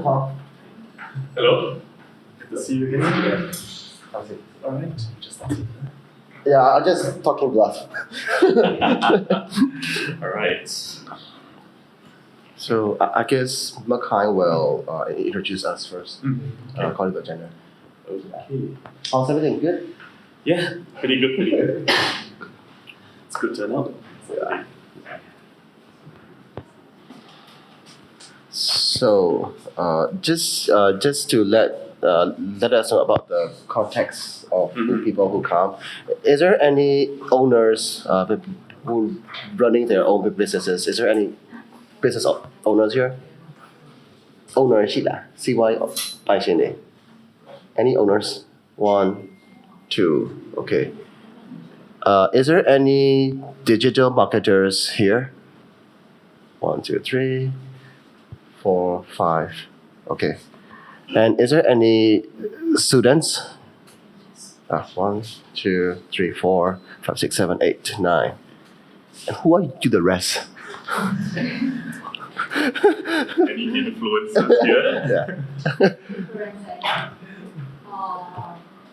Paul. Hello. Good to see you again. How's it? Alright. Just that's it. Yeah, I'm just talking bluff. Alright. So I guess Khine will introduce us first. According to the agenda. Okay. How's everything? Good? Yeah, pretty good, pretty good. It's good turnout. Yeah. So just to let us know about the context of the people who come. Is there any owners who running their own businesses? Is there any business owners here? Ownership lah, CY Paishine. Any owners? 1, 2, okay. Is there any digital marketers here? 1, 2, 3, 4, 5. Okay. And is there any students? 1, 2, 3, 4, 5, 6, 7, 8, 9. And who are you the rest? Any influencers here? Yeah.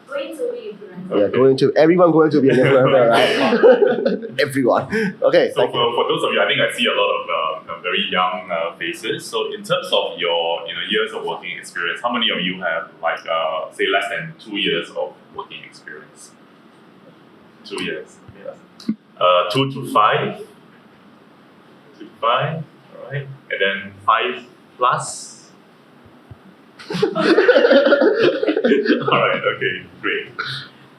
Going to be influencer. Yeah, everyone going to be an influencer, right? Everyone. Okay. So for those of you, I think I see a lot of very young faces. So in terms of your years of working experience, how many of you have say less than 2 years of working experience? 2 years. Yeah. 2 to 5. 2 to 5. All right. And then 5 plus. All right. Okay. Great.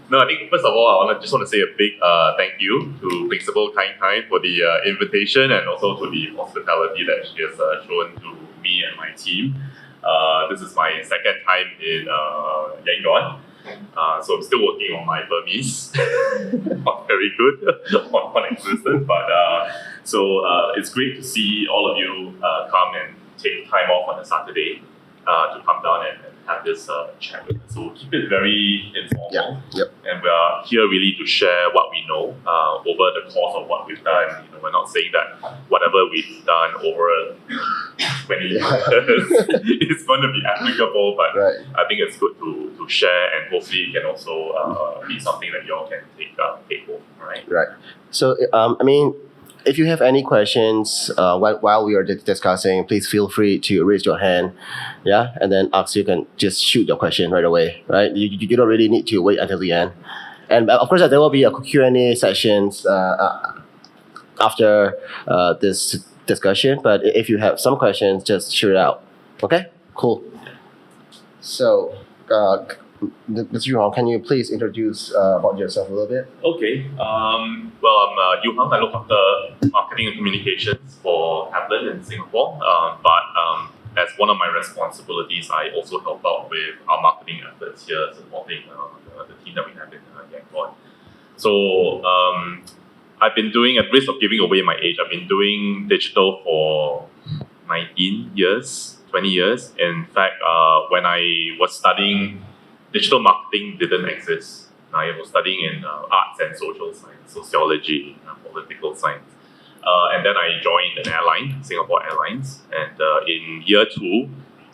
No, I think first of all, I just want to say a big thank you to Principal Khine for the invitation and also to the hospitality that she has shown to me and my team. This is my second time in Yangon. So I'm still working on my Burmese. Not very good, non-existent, but so it's great to see all of you come and take time off on a Saturday to come down and have this chat with us. So we'll keep it very informal. Yeah. Yep. And we are here really to share what we know over the course of what we've done. We're not saying that whatever we've done over 20 years is going to be applicable, but Right. I think it's good to share, and hopefully it can also be something that you all can take home, right? Right. So, if you have any questions while we are discussing, please feel free to raise your hand. Yeah, and then you can just shoot your question right away. Right, you don't really need to wait until the end. And of course, there will be a Q&A sessions after this discussion. But if you have some questions, just shoot it out. Okay, cool. So, Mr. Yuhang, can you please introduce about yourself a little bit? Okay. Well, I'm Yuhang. I look after marketing and communications for Kaplan in Singapore. But as one of my responsibilities, I also help out with our marketing efforts here, supporting the team that we have in Yangon. So I've been doing, at risk of giving away my age, I've been doing digital for 19 years, 20 years. In fact, when I was studying, digital marketing didn't exist. I was studying in arts and social science, sociology, political science. And then I joined an airline, Singapore Airlines. And in year 2,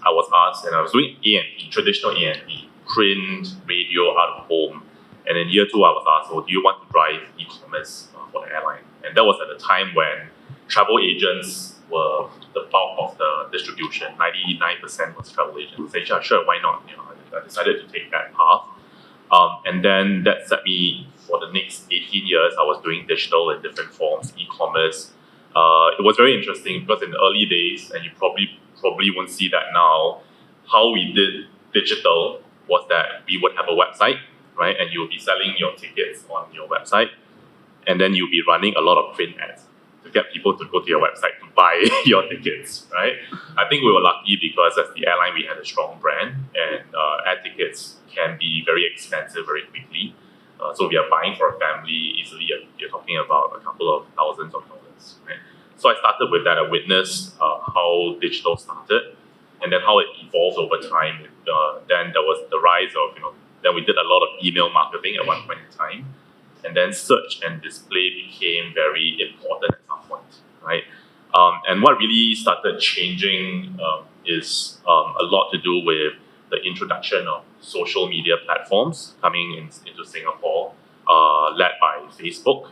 I was asked, and I was doing A&P, traditional A&P, print, radio, out of home. And in year 2, I was asked, do you want to drive e-commerce for the airline? And that was at a time when travel agents were the bulk of the distribution. 99% was travel agents. I said, sure, why not? I decided to take that path. And then that set me, for the next 18 years, I was doing digital in different forms, e-commerce. It was very interesting because in the early days, and you probably won't see that now, how we did digital was that we would have a website, right? And you'll be selling your tickets on your website. And then you'll be running a lot of print ads to get people to go to your website to buy your tickets, right? I think we were lucky because as the airline, we had a strong brand, and air tickets can be very expensive very quickly. So we are buying for a family easily. You're talking about a couple of thousands of dollars, right? So I started with that. I witnessed how digital started, and then how it evolved over time. Then there was the rise of, then we did a lot of email marketing at one point in time. And then search and display became very important at some point, right? And what really started changing is a lot to do with the introduction of social media platforms coming into Singapore, led by Facebook,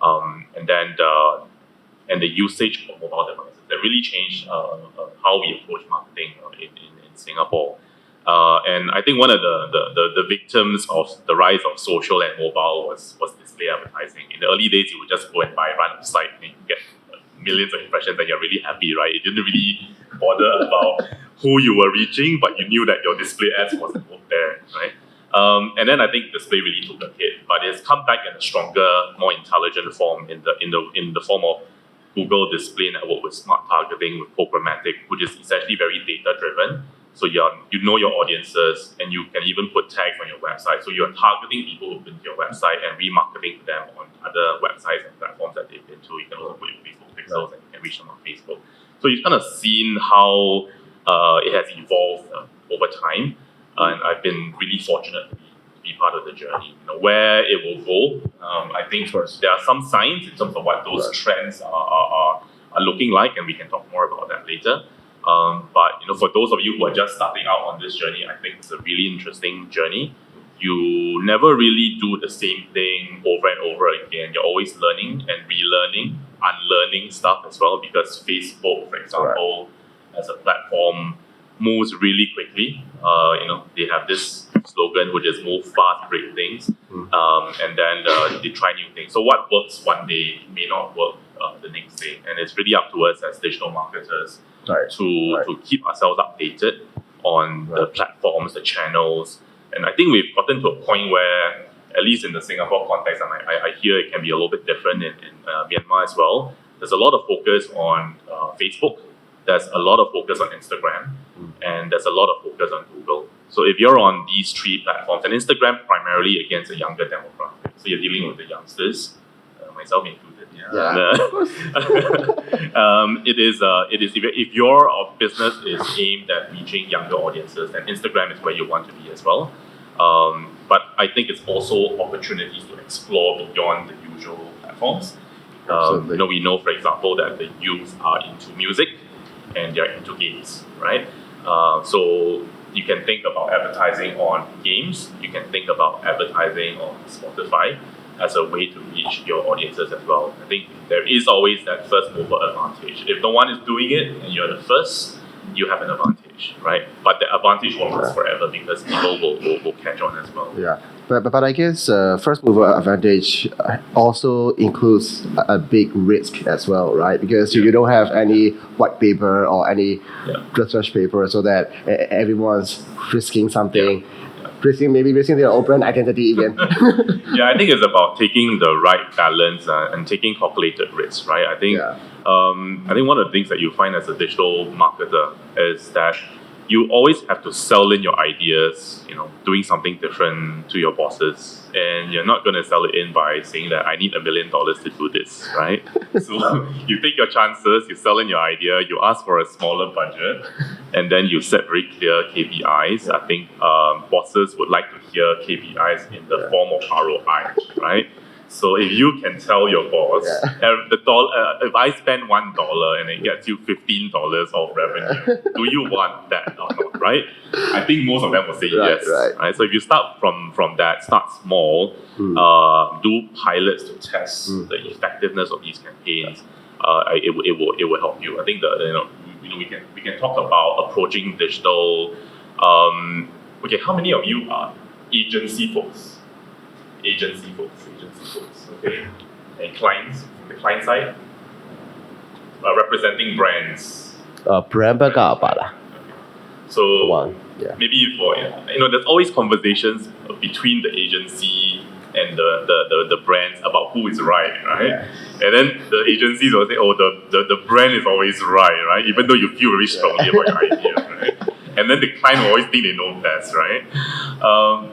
and then the usage of mobile devices that really changed how we approach marketing in Singapore. And I think one of the victims of the rise of social and mobile was display advertising. In the early days, you would just go and buy run a site and you get millions of impressions and you're really happy, right? You didn't really bother about who you were reaching, but you knew that your display ads was there, right? And then I think display really took a hit, but it's come back in a stronger, more intelligent form in the form of Google Display Network with smart targeting with programmatic, which is essentially very data driven. So you know your audiences, and you can even put tags on your website. So you're targeting people who've been to your website and remarketing to them on other websites and platforms that they've been to. You can also put your Facebook pixels and you can reach them on Facebook. So you've kind of seen how it has evolved over time, and I've been really fortunate to be part of the journey. Where it will go, I think there are some signs in terms of what those trends are looking like, and we can talk more about that later. But for those of you who are just starting out on this journey, I think it's a really interesting journey. You never really do the same thing over and over again. You're always learning and relearning, unlearning stuff as well, because Facebook, for example, as a platform, moves really quickly. They have this slogan, which is move fast, break things, and then they try new things. So what works one day may not work the next day, and it's really up to us as digital marketers to keep ourselves updated on the platforms, the channels. And I think we've gotten to a point where, at least in the Singapore context, and I hear it can be a little bit different in Myanmar as well, there's a lot of focus on Facebook, there's a lot of focus on Instagram, and there's a lot of focus on Google. So if you're on these three platforms, and Instagram primarily against a younger demographic, so you're dealing with the youngsters, myself included. It is if your business is aimed at reaching younger audiences, then Instagram is where you want to be as well. But I think it's also opportunities to explore beyond the usual platforms. We know, for example, that the youth are into music and they're into games, right? So you can think about advertising on games. You can think about advertising on Spotify as a way to reach your audiences as well. I think there is always that first mover advantage. If no one is doing it and you're the first, you have an advantage, right? But the advantage won't last forever because people will catch on as well. Yeah, but I guess first mover advantage also includes a big risk as well, right? Because you don't have any white paper or any research paper, so that everyone's risking something. Risking their own brand identity even. I think it's about taking the right balance and taking calculated risks, right? I think one of the things that you find as a digital marketer is that you always have to sell in your ideas, doing something different to your bosses, and you're not going to sell it in by saying that I need $1 million to do this, right? So you take your chances, you sell in your idea, you ask for a smaller budget, and then you set very clear KPIs. I think bosses would like to hear KPIs in the form of ROI, right? So if you can tell your boss, if I spend $1 and it gets you $15 of revenue, do you want that or not, right? I think most of them will say yes. Right? So if you start from that, start small, do pilots to test the effectiveness of these campaigns, it will help you. I think we can talk about approaching digital. How many of you are agency folks? Agency folks, okay. And clients, the client side, representing brands. Brand backup. So maybe there's always conversations between the agency and the brands about who is right? And then the agencies will say, the brand is always right? Even though you feel very strongly about your idea, right? And then the client will always think they know best, right?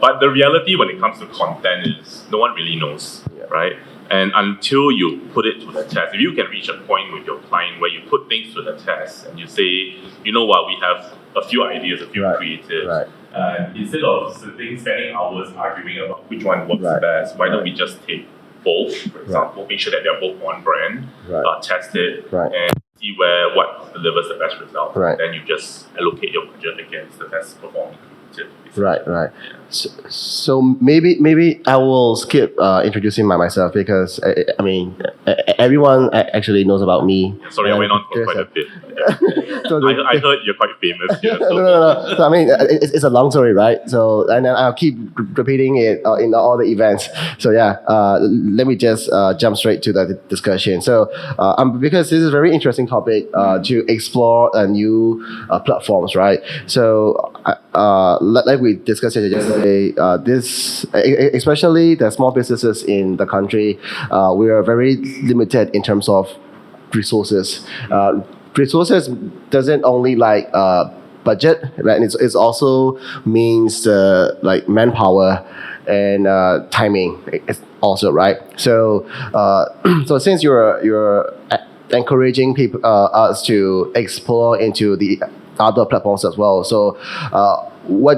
But the reality when it comes to content is no one really knows, right? And until you put it to the test, if you can reach a point with your client where you put things to the test and you say, you know what, we have a few ideas, a few creatives. Instead of spending hours arguing about which one works best, why don't we just take both, for example, make sure that they're both on brand, test it, and see what delivers the best result. Right. Then you just allocate your budget against the best performing creative. Right. So maybe I will skip introducing myself because I mean everyone actually knows about me. Sorry, I went on for quite a bit. So I heard you're quite famous here. So. no. So I mean, it's a long story, right? So and then I'll keep repeating it in all the events. So yeah, let me just jump straight to the discussion. So because this is a very interesting topic to explore new platforms, right? So like we discussed it yesterday, this especially the small businesses in the country, we are very limited in terms of resources. Resources doesn't only like budget, right? It's also means like manpower and timing also, right? So so since you're encouraging people us to explore into the other platforms as well. So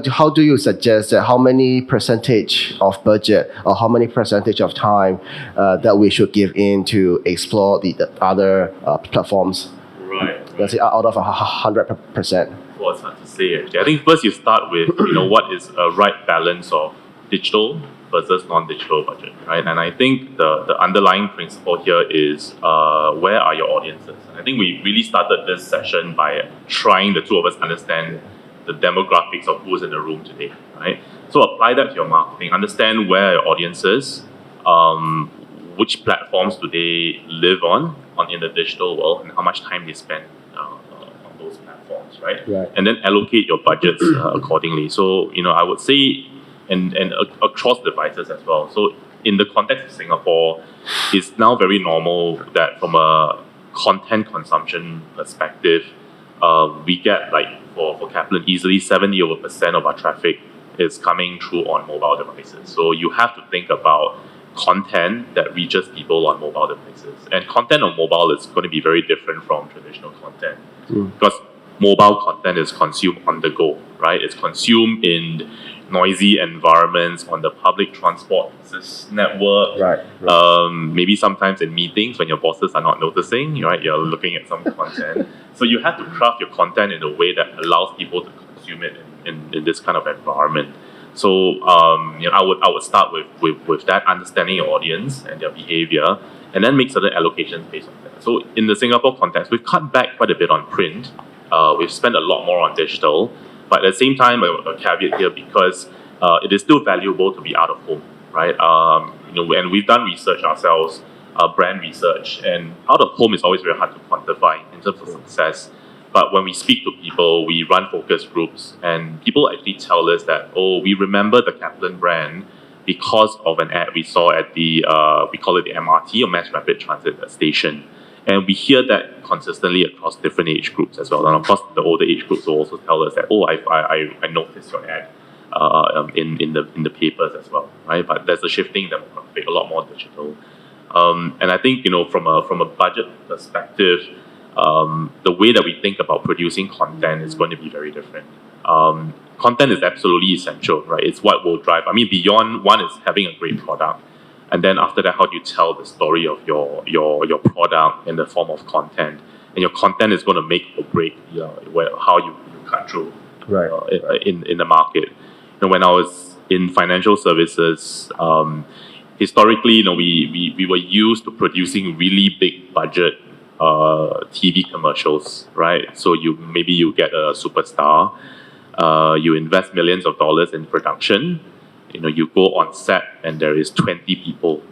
how do you suggest that how many percentage of budget or how many percentage of time that we should give in to explore the other platforms? Right. Let's say out of 100%. Well, it's hard to say actually. I think first you start with what is a right balance of digital versus non-digital budget, right? And I think the underlying principle here is where are your audiences? And I think we really started this session by trying the two of us understand the demographics of who's in the room today, right? So apply that to your marketing. Understand where your audiences, which platforms do they live on in the digital world, and how much time they spend on those platforms, right? And then allocate your budgets accordingly. So I would say, and across devices as well. So in the context of Singapore, it's now very normal that from a content consumption perspective, we get for Kaplan easily 70% of our traffic is coming through on mobile devices. So you have to think about content that reaches people on mobile devices. And content on mobile is going to be very different from traditional content because mobile content is consumed on the go, right? It's consumed in noisy environments on the public transport network. Maybe sometimes in meetings when your bosses are not noticing, right? You're looking at some content. So you have to craft your content in a way that allows people to consume it in this kind of environment. So I would start with that, understanding your audience and their behavior, and then make certain allocations based on that. So in the Singapore context, we've cut back quite a bit on print. We've spent a lot more on digital, but at the same time, a caveat here because it is still valuable to be out of home, right? And we've done research ourselves, brand research, and out of home is always very hard to quantify in terms of success. But when we speak to people, we run focus groups, and people actually tell us that, we remember the Kaplan brand because of an ad we saw at the, we call it the MRT or Mass Rapid Transit station. And we hear that consistently across different age groups as well. And of course, the older age groups will also tell us that, I noticed your ad in the papers as well, right? But there's a shifting demographic, a lot more digital. And I think, from a budget perspective, the way that we think about producing content is going to be very different. Content is absolutely essential, right? It's what will drive. I mean, beyond one is having a great product. And then after that, how do you tell the story of your product in the form of content? And your content is going to make or break how you cut through in the market. When I was in financial services, historically, we were used to producing really big budget TV commercials, right? So you get a superstar, you invest millions of dollars in production. You go on set and there is 20 people,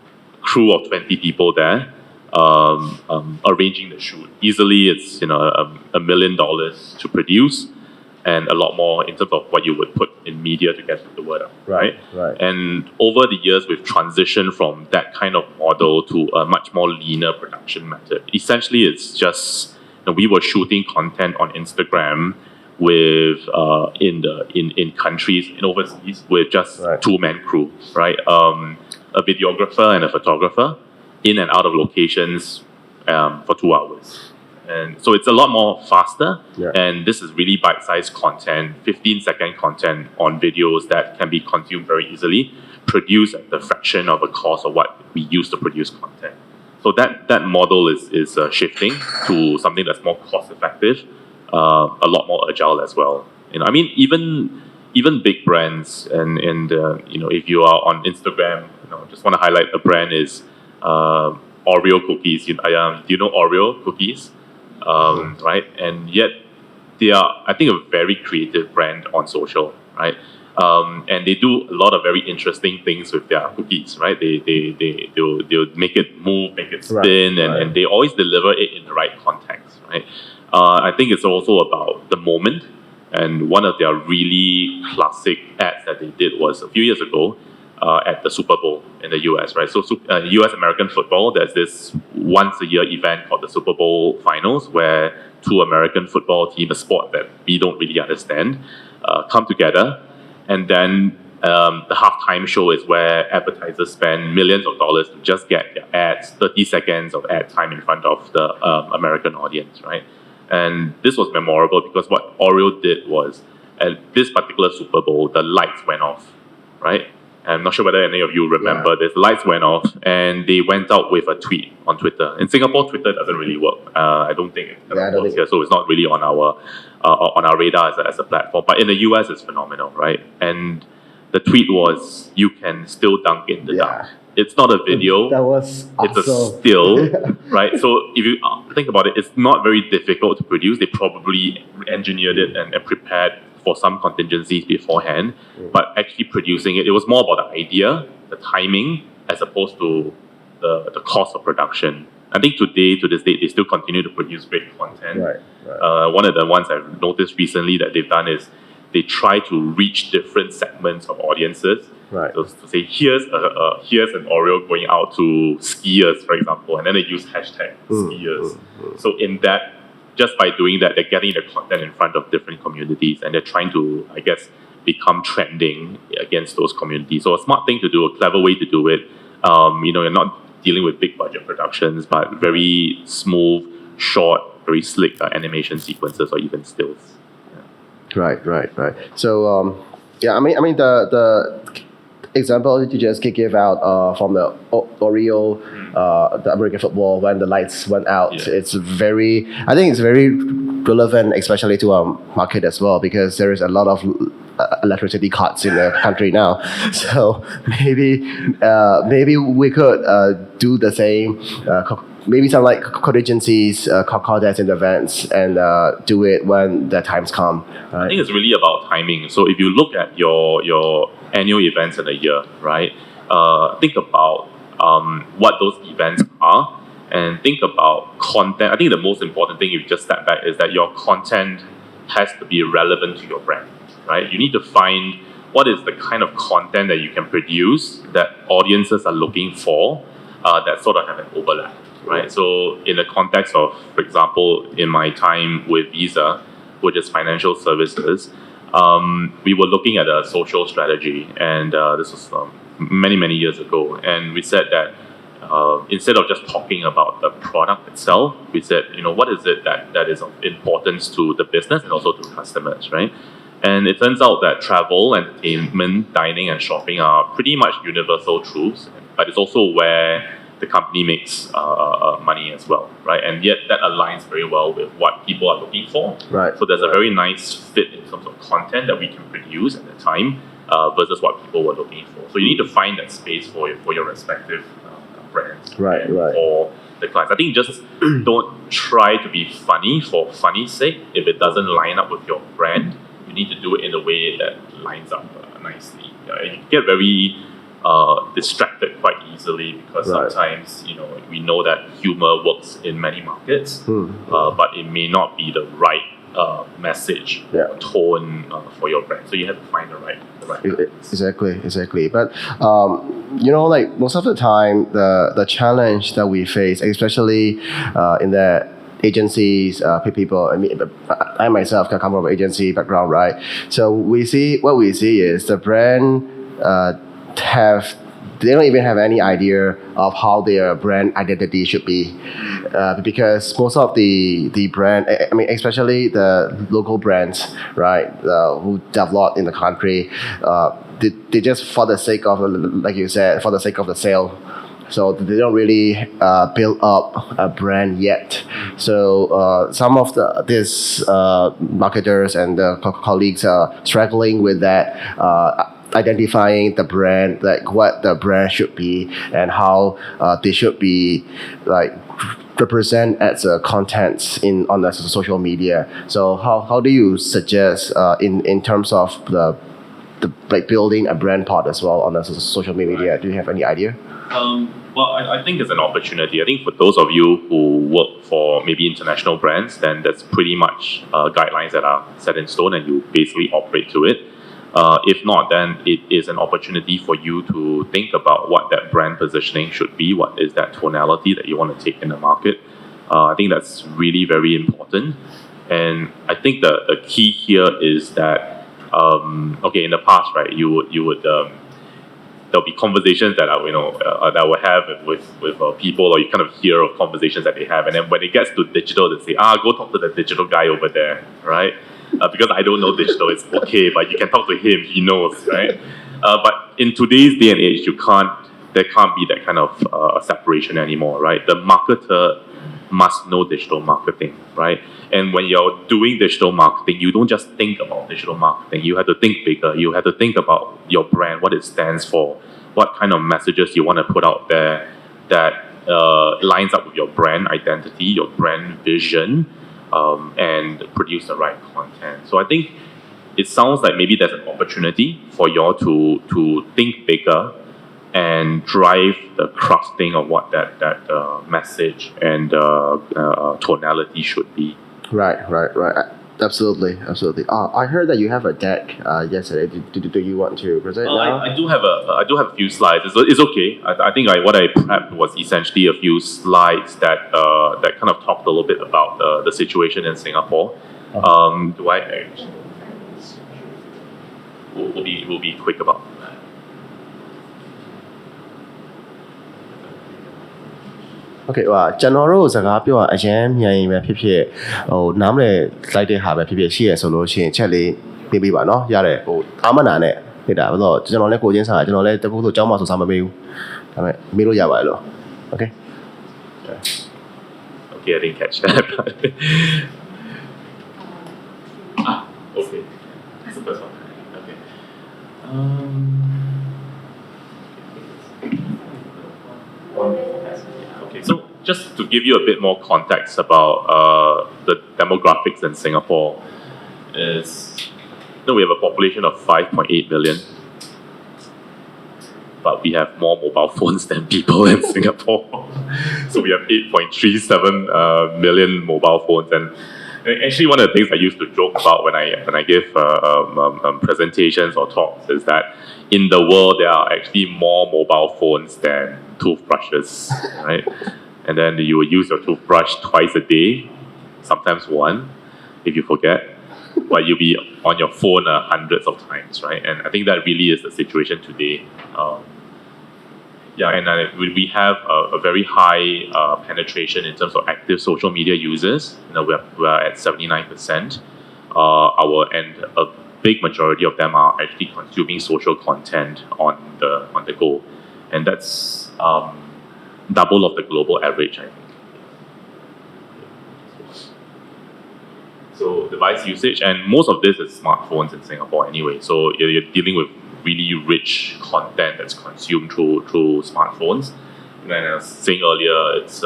crew of 20 people there, arranging the shoot. Easily, it's $1 million to produce, and a lot more in terms of what you would put in media to get the word out, right? And over the years, we've transitioned from that kind of model to a much more leaner production method. Essentially, it's just we were shooting content on Instagram with in countries in overseas with just two-man crew, right? A videographer and a photographer in and out of locations for 2 hours. And so it's a lot more faster, and this is really bite-sized content, 15-second content on videos that can be consumed very easily, produced at the fraction of the cost of what we use to produce content. So that model is shifting to something that's more cost effective, a lot more agile as well. I mean, even big brands and if you are on Instagram, just want to highlight a brand is Oreo cookies. Do you know Oreo cookies? Right, and yet they are, I think, a very creative brand on social, right? And they do a lot of very interesting things with their cookies, right? They'll make it move, make it spin, and they always deliver it in the right context, right? I think it's also about the moment. And one of their really classic ads that they did was a few years ago at the Super Bowl in the US, right? So US American football, there's this once a year event called the Super Bowl Finals where two American football teams, a sport that we don't really understand, come together. And then the halftime show is where advertisers spend millions of dollars to just get their ads, 30 seconds of ad time in front of the American audience, right? And this was memorable because what Oreo did was, at this particular Super Bowl, the lights went off, right? I'm not sure whether any of you remember this. The lights went off and they went out with a tweet on Twitter. In Singapore, Twitter doesn't really work. I don't think it works here, so it's not really on our radar as a platform. But in the US, it's phenomenal, right? And the tweet was, "You can still dunk in the dark." It's not a video. That was awesome. It's a still, right? So if you think about it, it's not very difficult to produce. They probably engineered it and prepared for some contingencies beforehand, but actually producing it, it was more about the idea, the timing, as opposed to the cost of production. I think to this day, they still continue to produce great content. One of the ones I've noticed recently that they've done is they try to reach different segments of audiences. So to say, here's an Oreo going out to skiers, for example, and then they use hashtag skiers. So in that, just by doing that, they're getting the content in front of different communities, and they're trying to, I guess, become trending against those communities. So a smart thing to do, a clever way to do it. You're not dealing with big budget productions, but very smooth, short, very slick animation sequences or even stills. Right. So I mean the example you just give out from the Oreo, the American football when the lights went out. I think it's very relevant, especially to our market as well, because there is a lot of electricity cuts in the country now. So maybe we could do the same. Maybe some like contingencies, call that in advance, and do it when the times come. Right? I think it's really about timing. So if you look at your annual events in a year, right? Think about what those events are, and think about content. I think the most important thing, if you just step back, is that your content has to be relevant to your brand, right? You need to find what is the kind of content that you can produce that audiences are looking for, that sort of have an overlap. Right, so in the context of, for example, in my time with Visa, which is financial services, we were looking at a social strategy, and this was many years ago. And we said that instead of just talking about the product itself, we said, what is it that is of importance to the business and also to customers, right? And it turns out that travel, entertainment, dining, and shopping are pretty much universal truths, but it's also where the company makes money as well, right? And yet that aligns very well with what people are looking for. Right. So there's a very nice fit in terms of content that we can produce at the time versus what people were looking for. So you need to find that space for your respective brands. Right. Or the clients. I think just don't try to be funny for funny's sake. If it doesn't line up with your brand, you need to do it in a way that lines up nicely. You get very distracted quite easily because sometimes we know that humor works in many markets, but it may not be the right message or tone for your brand. So you have to find the right Exactly. But like most of the time, the challenge that we face, especially in the agencies, people. I mean, I myself can come from an agency background, right? So we see is the brand they don't even have any idea of how their brand identity should be, because most of the brand, I mean, especially the local brands, right, who develop in the country, they just for the sake of, like you said, for the sake of the sale, so they don't really build up a brand yet. So some of these marketers and colleagues are struggling with that. Identifying the brand, like what the brand should be and how they should be like represent as contents in on the social media. So how do you suggest in terms of the like building a brand part as well on the social media? Right. Do you have any idea? Well, I think it's an opportunity. I think for those of you who work for maybe international brands, then that's pretty much guidelines that are set in stone and you basically operate to it. If not, then it is an opportunity for you to think about what that brand positioning should be, what is that tonality that you want to take in the market. I think that's really very important. And I think the key here is that, okay, in the past, right, you would there'll be conversations that that I will have with people, or you kind of hear of conversations that they have, and then when it gets to digital, they say, go talk to the digital guy over there, right? Because I don't know digital, it's okay, but you can talk to him, he knows, right? But in today's day and age, there can't be that kind of separation anymore, right? The marketer must know digital marketing, right? And when you're doing digital marketing, you don't just think about digital marketing. You have to think bigger. You have to think about your brand, what it stands for, what kind of messages you want to put out there that lines up with your brand identity, your brand vision, and produce the right content. So I think it sounds like maybe there's an opportunity for you all to think bigger and drive the crafting of what that message and tonality should be. Right. Absolutely. I heard that you have a deck yesterday. Do you want to present it now? I do have a few slides. It's okay. I think what I prepped was essentially a few slides that kind of talked a little bit about the situation in Singapore. Do I? We'll be quick about that. Okay ကျွန်တော်တို့စကားပြောတာအရင်မြန်ရင်ပဲဖြစ်ဖြစ်နားမလည်လိုက်တဲ့ဟာပဲဖြစ်ဖြစ်ရှိရဆိုလို့ရှိရင်ချက်လေးပြပေးပါเนาะရတယ်အားမနာနဲ့ဖြစ်တာဘာလို့ကျွန်တော်လည်းကိုချင်းစားကျွန်တော်လည်းတကူဆိုကြောင်းမဆိုစားမပေးဘူးဒါပေမဲ့မေးလို့ရပါတယ်လို့ Okay I didn't catch that. Okay. That's the first one. Okay. Okay, so just to give you a bit more context about the demographics in Singapore, we have a population of 5.8 million, but we have more mobile phones than people in Singapore. So we have 8.37 million mobile phones, and actually one of the things I used to joke about when I give presentations or talks is that in the world there are actually more mobile phones than toothbrushes, right? And then you will use your toothbrush twice a day, sometimes one, if you forget, but you'll be on your phone hundreds of times, right? And I think that really is the situation today. And we have a very high penetration in terms of active social media users. We're at 79%. And a big majority of them are actually consuming social content on the go, and that's double of the global average, I think. So device usage, and most of this is smartphones in Singapore anyway. So you're dealing with really rich content that's consumed through smartphones. And I was saying earlier, it's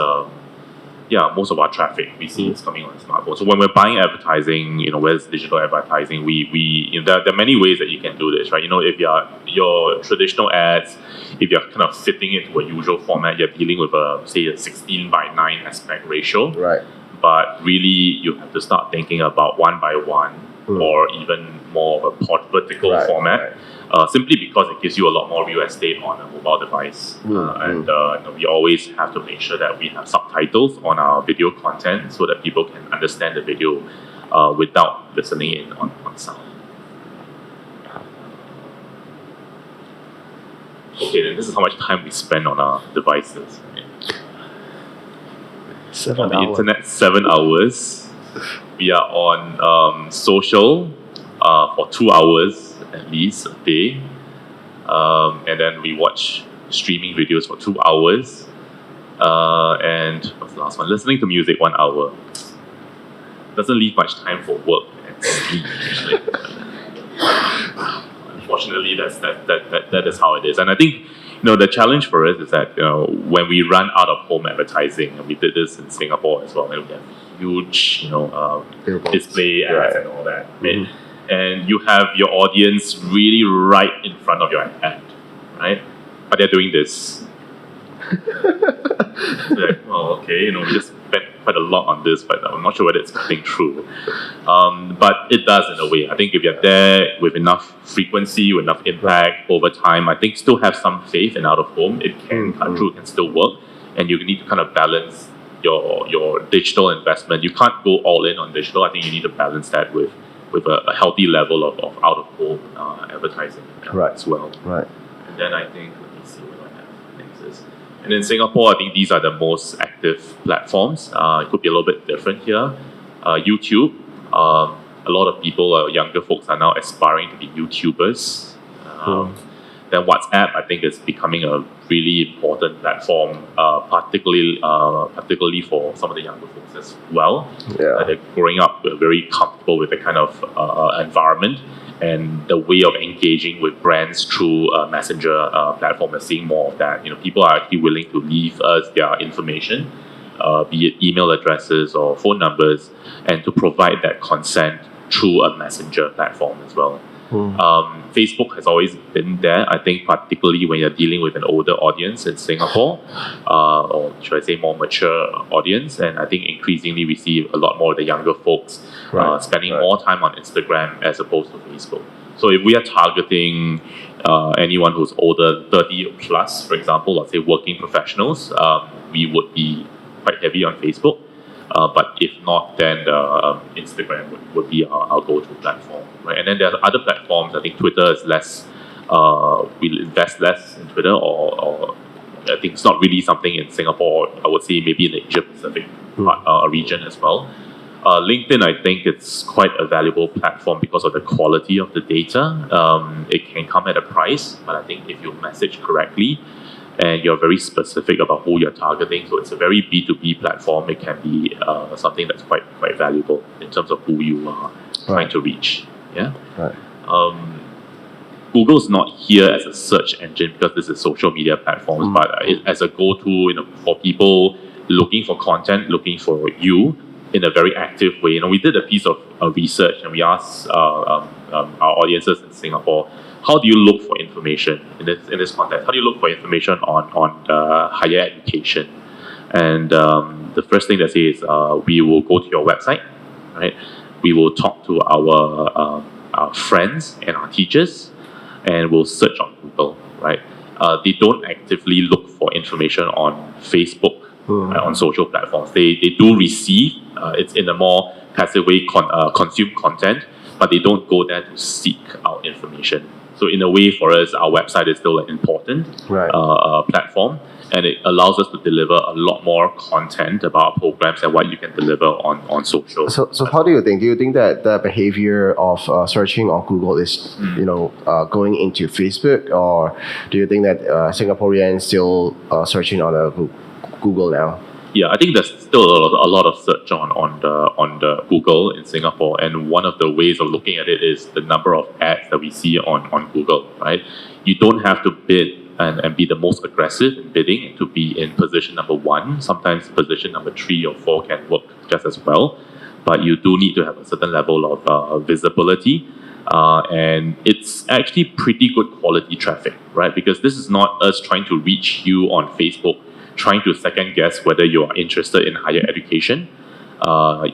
most of our traffic we see is coming on smartphones. So when we're buying advertising, where's digital advertising? There are many ways that you can do this, right? If your traditional ads, if you're kind of fitting it to a usual format, you're dealing with a 16:9 aspect ratio. Right. But really, you have to start thinking about 1:1 or even more of a vertical format. Right. Simply because it gives you a lot more real estate on a mobile device. And we always have to make sure that we have subtitles on our video content so that people can understand the video without listening in on sound. Okay, then this is how much time we spend on our devices. On the internet, 7 hours. We are on social for 2 hours at least a day, and then we watch streaming videos for 2 hours, and what's the last one? Listening to music 1 hour. Doesn't leave much time for work and sleep usually. Unfortunately, that is how it is. And I think the challenge for us is that when we run out of home advertising, and we did this in Singapore as well, and we have huge display ads and all that, right? And you have your audience really right in front of your ad, right? But they're doing this. Like, well, okay, we just spent quite a lot on this, but I'm not sure whether it's cutting through. But it does in a way. I think if you're there with enough frequency, with enough impact over time, I think still have some faith in out of home, it can cut through, it can still work, and you need to kind of balance your digital investment. You can't go all in on digital. I think you need to balance that with a healthy level of out of home advertising as well. Right. And then I think, let me see what I have next is. And in Singapore, I think these are the most active platforms. It could be a little bit different here. YouTube. A lot of people, younger folks, are now aspiring to be YouTubers. Then WhatsApp, I think, is becoming a really important platform, particularly for some of the younger folks as well. Yeah. They're growing up very comfortable with the kind of environment and the way of engaging with brands through a messenger platform. We're seeing more of that. People are actually willing to leave us their information, be it email addresses or phone numbers, and to provide that consent through a messenger platform as well. Facebook has always been there, I think, particularly when you're dealing with an older audience in Singapore, or should I say more mature audience. And I think increasingly we see a lot more of the younger folks spending more time on Instagram as opposed to Facebook. So if we are targeting anyone who's older, 30 plus, for example, let's say working professionals, we would be quite heavy on Facebook. But if not, then Instagram would be our go-to platform, right? And then there are other platforms. I think Twitter is less. We'll invest less in Twitter, or I think it's not really something in Singapore. I would say maybe in the Asia Pacific region as well. LinkedIn, I think it's quite a valuable platform because of the quality of the data. It can come at a price, but I think if you message correctly, and you're very specific about who you're targeting, so it's a very B2B platform. It can be something that's quite valuable in terms of who you are trying to reach. Yeah. Right. Google's not here as a search engine because this is social media platforms, but as a go-to, for people looking for content, looking for you in a very active way. We did a piece of research, and we asked our audiences in Singapore, how do you look for information in this context? How do you look for information on higher education? And the first thing they say is we will go to your website, right? We will talk to our friends and our teachers, and we'll search on Google, right? They don't actively look for information on Facebook, right, on social platforms. They do receive, it's in a more passive way, consume content, but they don't go there to seek out information. So in a way, for us, our website is still an important platform, and it allows us to deliver a lot more content about programs and what you can deliver on social. So how do you think? Do you think that the behavior of searching on Google is, going into Facebook, or do you think that Singaporeans still searching on Google now? Yeah, I think there's still a lot of search on the Google in Singapore, and one of the ways of looking at it is the number of ads that we see on Google, right? You don't have to bid and be the most aggressive in bidding to be in position number 1. Sometimes position number 3 or 4 can work just as well, but you do need to have a certain level of visibility. And it's actually pretty good quality traffic, right? Because this is not us trying to reach you on Facebook, trying to second guess whether you are interested in higher education.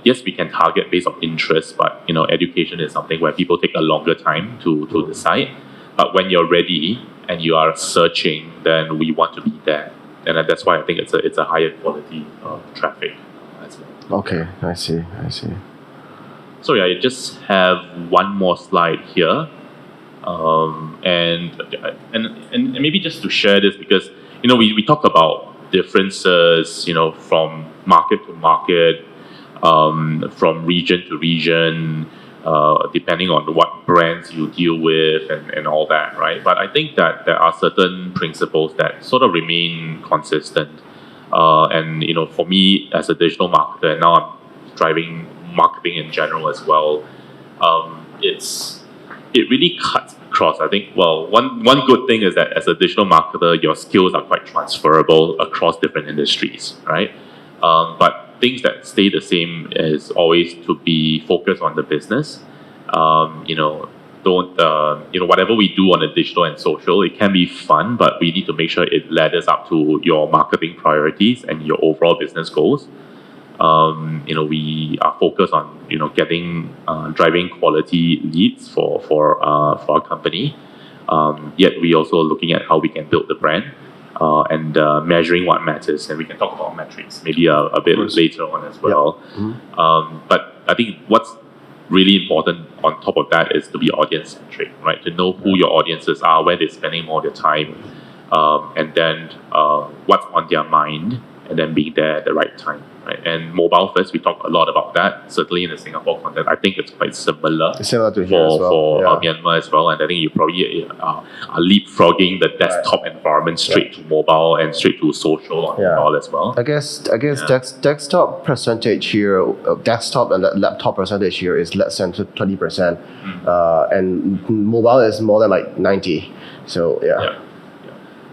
Yes, we can target based on interest, but education is something where people take a longer time to decide. But when you're ready and you are searching, then we want to be there, and that's why I think it's a higher quality traffic as well. Okay, I see. So yeah, I just have one more slide here, and maybe just to share this, because we talk about differences, from market to market, from region to region, depending on what what brands you deal with and all that, right? But I think that there are certain principles that sort of remain consistent. And for me as a digital marketer, and now I'm driving marketing in general as well. It really cuts across. I think one good thing is that as a digital marketer, your skills are quite transferable across different industries, right? But things that stay the same is always to be focused on the business. Don't whatever we do on the digital and social, it can be fun, but we need to make sure it ladders up to your marketing priorities and your overall business goals. We are focused on driving quality leads for our company. Yet we also looking at how we can build the brand and measuring what matters, and we can talk about metrics maybe a bit later on as well. But I think what's really important on top of that is to be audience centric, right? To know who your audiences are, where they're spending more of their time, and then what's on their mind, and then being there at the right time, right? And mobile first, we talk a lot about that. Certainly in the Singapore context, I think it's quite similar. Similar to here as well. For Myanmar as well, and I think you probably are leapfrogging the desktop environment straight to mobile and straight to social on mobile as well. I guess desktop percentage here, desktop and laptop percentage here is less than 20%, and mobile is more than like 90. So yeah.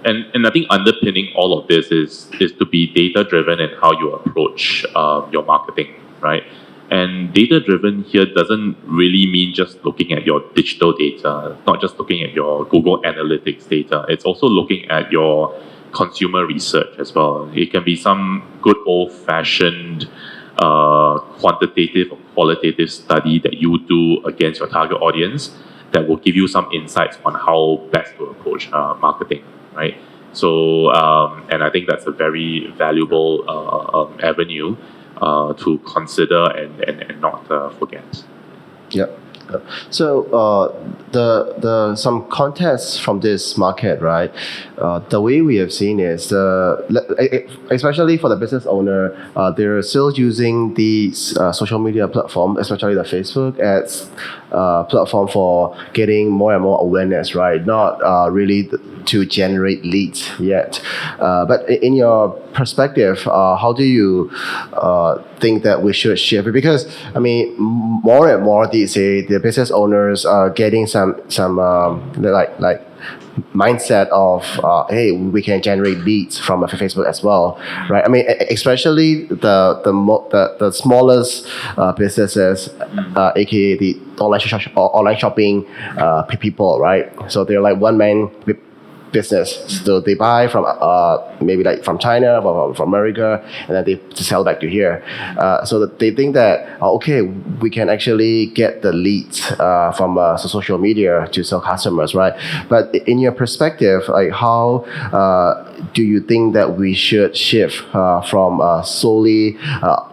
And I think underpinning all of this is to be data driven in how you approach your marketing, right? And data driven here doesn't really mean just looking at your digital data, not just looking at your Google Analytics data. It's also looking at your consumer research as well. It can be some good old fashioned quantitative or qualitative study that you do against your target audience that will give you some insights on how best to approach marketing. Right, so and I think that's a very valuable avenue to consider and not forget. Yep. So the some context from this market, right? The way we have seen is especially for the business owner, they're still using these social media platform, especially the Facebook as platform for getting more and more awareness, right? Not really to generate leads yet. But in your perspective, how do you think that we should shift? Because I mean, more and more these days, the business owners are getting some like mindset of hey, we can generate leads from Facebook as well, right? I mean, especially the smallest businesses, aka the online shopping people, right? So they're like one man business. So they buy from maybe like from China, from America, and then they sell back to here. So that they think that okay, we can actually get the leads from social media to sell customers, right? But in your perspective, like how do you think that we should shift from solely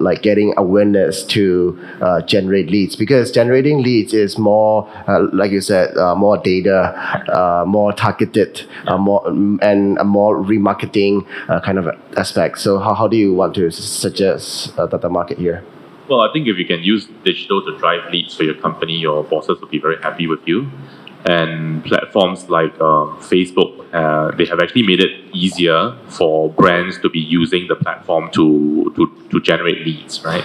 like getting awareness to generate leads? Because generating leads is more, like you said, more data, more targeted, more remarketing kind of aspect. So how do you want to suggest that the market here? Well, I think if you can use digital to drive leads for your company, your bosses will be very happy with you. And platforms like Facebook, they have actually made it easier for brands to be using the platform to generate leads, right?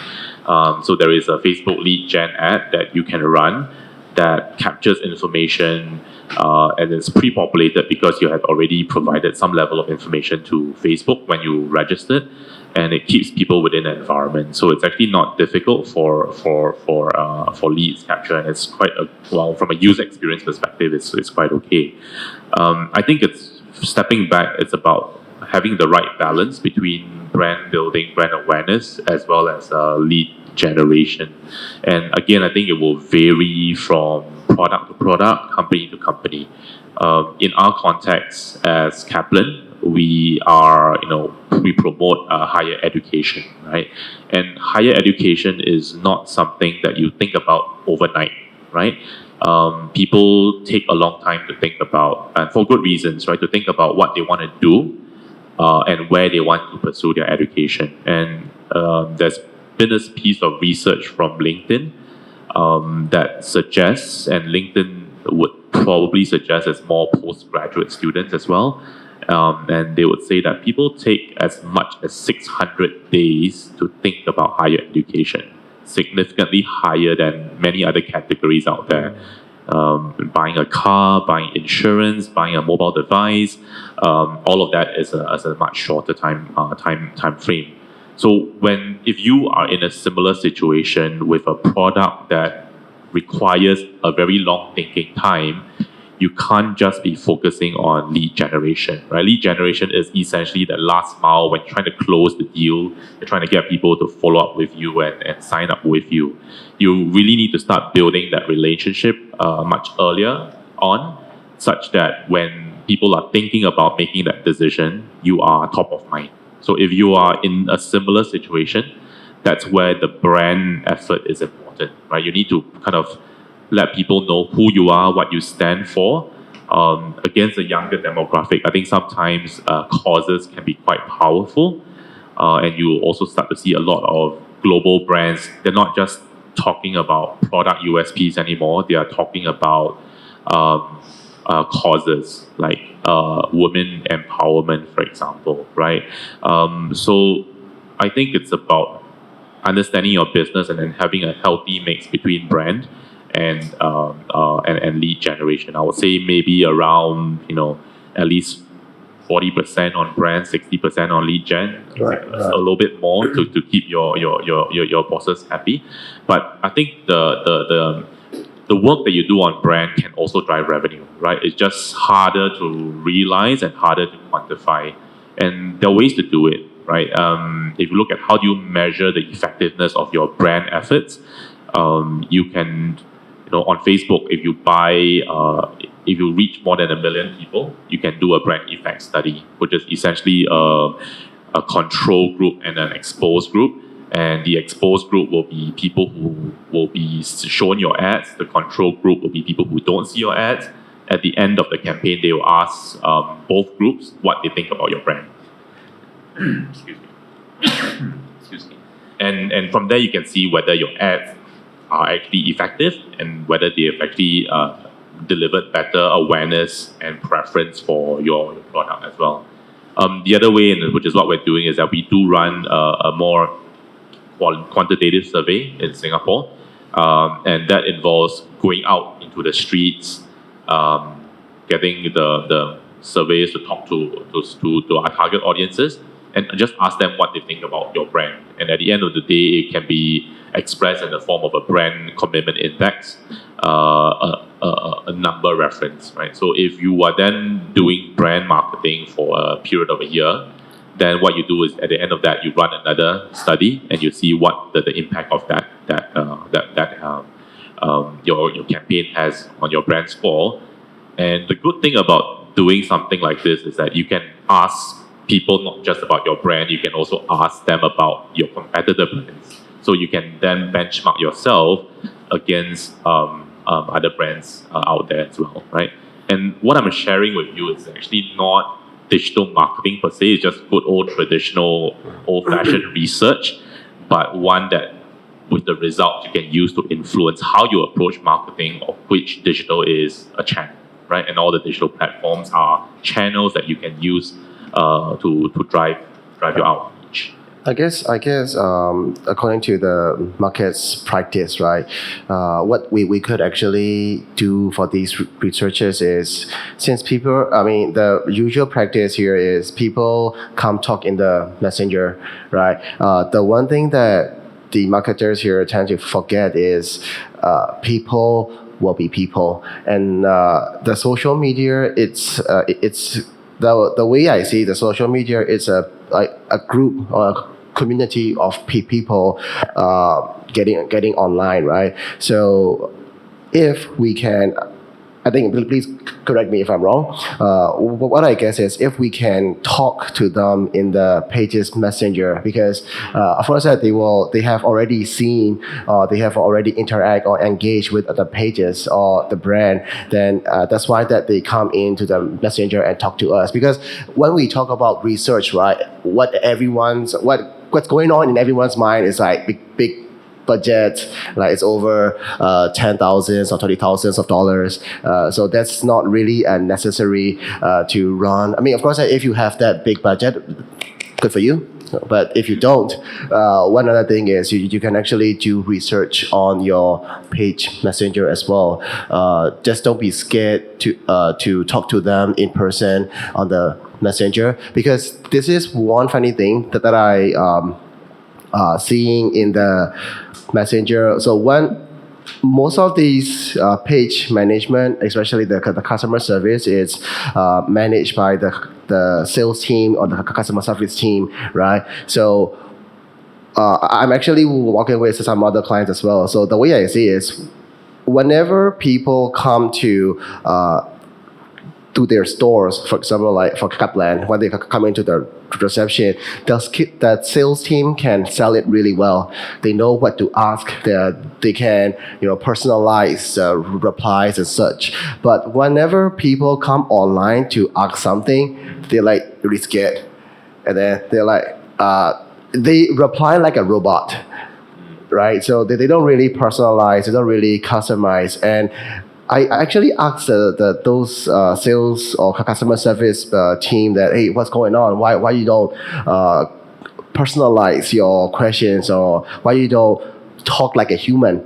So there is a Facebook lead gen ad that you can run that captures information and it's pre-populated because you have already provided some level of information to Facebook when you registered, and it keeps people within the environment. So it's actually not difficult for leads capture, and it's quite from a user experience perspective, it's quite okay. I think it's stepping back. It's about having the right balance between brand building, brand awareness, as well as lead generation. And again, I think it will vary from product to product, company to company. In our context as Kaplan, we promote higher education, right? And higher education is not something that you think about overnight, right? People take a long time to think about, and for good reasons, right? To think about what they want to do and where they want to pursue their education. And there's been this piece of research from LinkedIn that suggests, and LinkedIn would probably suggest as more postgraduate students as well. And they would say that people take as much as 600 days to think about higher education, significantly higher than many other categories out there. Buying a car, buying insurance, buying a mobile device, all of that is a much shorter time frame. So if you are in a similar situation with a product that requires a very long thinking time, you can't just be focusing on lead generation, right? Lead generation is essentially the last mile when you're trying to close the deal, you're trying to get people to follow up with you and sign up with you. You really need to start building that relationship much earlier on, such that when people are thinking about making that decision, you are top of mind. So if you are in a similar situation, that's where the brand effort is important, right? You need to kind of let people know who you are, what you stand for. Against a younger demographic, I think sometimes causes can be quite powerful, and you also start to see a lot of global brands. They're not just talking about product USPs anymore. They are talking about causes like women empowerment, for example, right? So I think it's about understanding your business and then having a healthy mix between brand and lead generation. I would say maybe around at least 40% on brand, 60% on lead gen, Right. a little bit more to keep your bosses happy. But I think the work that you do on brand can also drive revenue, right? It's just harder to realize and harder to quantify, and there are ways to do it, right? If you look at how do you measure the effectiveness of your brand efforts, you can. On Facebook, if you reach more than 1 million people, you can do a brand effect study, which is essentially a control group and an exposed group. And the exposed group will be people who will be shown your ads. The control group will be people who don't see your ads. At the end of the campaign, they will ask both groups what they think about your brand. Excuse me. Excuse me. And from there, you can see whether your ads are actually effective and whether they have actually delivered better awareness and preference for your product as well. The other way, which is what we're doing, is that we do run a more quantitative survey in Singapore, and that involves going out into the streets, getting the surveys to talk to our target audiences and just ask them what they think about your brand. And at the end of the day, it can be expressed in the form of a brand commitment index, a number reference, right? So if you are then doing brand marketing for a period of a year, then what you do is at the end of that, you run another study and you see what the impact of your campaign has on your brand score. And the good thing about doing something like this is that you can ask people not just about your brand, you can also ask them about your competitor brands. So you can then benchmark yourself against other brands out there as well, right? And what I'm sharing with you is actually not digital marketing per se, it's just good old traditional, old-fashioned research, but one that with the results you can use to influence how you approach marketing, of which digital is a channel, right? And all the digital platforms are channels that you can use to drive your outreach. I guess, according to the market's practice, right, what we could actually do for these researchers is, since the usual practice here is people come talk in the messenger, right? The one thing that the marketers here tend to forget is people will be people, and the social media, it's the way I see the social media, it's a group or a community of people getting online, right? So if we can, I think, please correct me if I'm wrong. What I guess is if we can talk to them in the pages messenger, because of course that they have already seen, they have already interact or engaged with the pages or the brand, then that's why that they come into the messenger and talk to us. Because when we talk about research, right, what's going on in everyone's mind is like big budget, like it's over 10,000s or 20,000s of dollars. So that's not really necessary to run. I mean, of course, if you have that big budget, good for you. But if you don't, one other thing is you can actually do research on your page messenger as well. Just don't be scared to talk to them in person on the messenger, because this is one funny thing that I seeing in the messenger. So when most of these page management, especially the customer service, is managed by the sales team or the customer service team, right? So I'm actually working with some other clients as well. So the way I see is, whenever people come to their stores, for example, like for Kaplan, when they come into the reception, that sales team can sell it really well. They know what to ask. They can, personalize replies and such. But whenever people come online to ask something, they're like really scared, and then they're like, they reply like a robot, right? So they don't really personalize, they don't really customize. And I actually asked those sales or customer service team that, hey, what's going on? Why you don't personalize your questions, or why you don't talk like a human,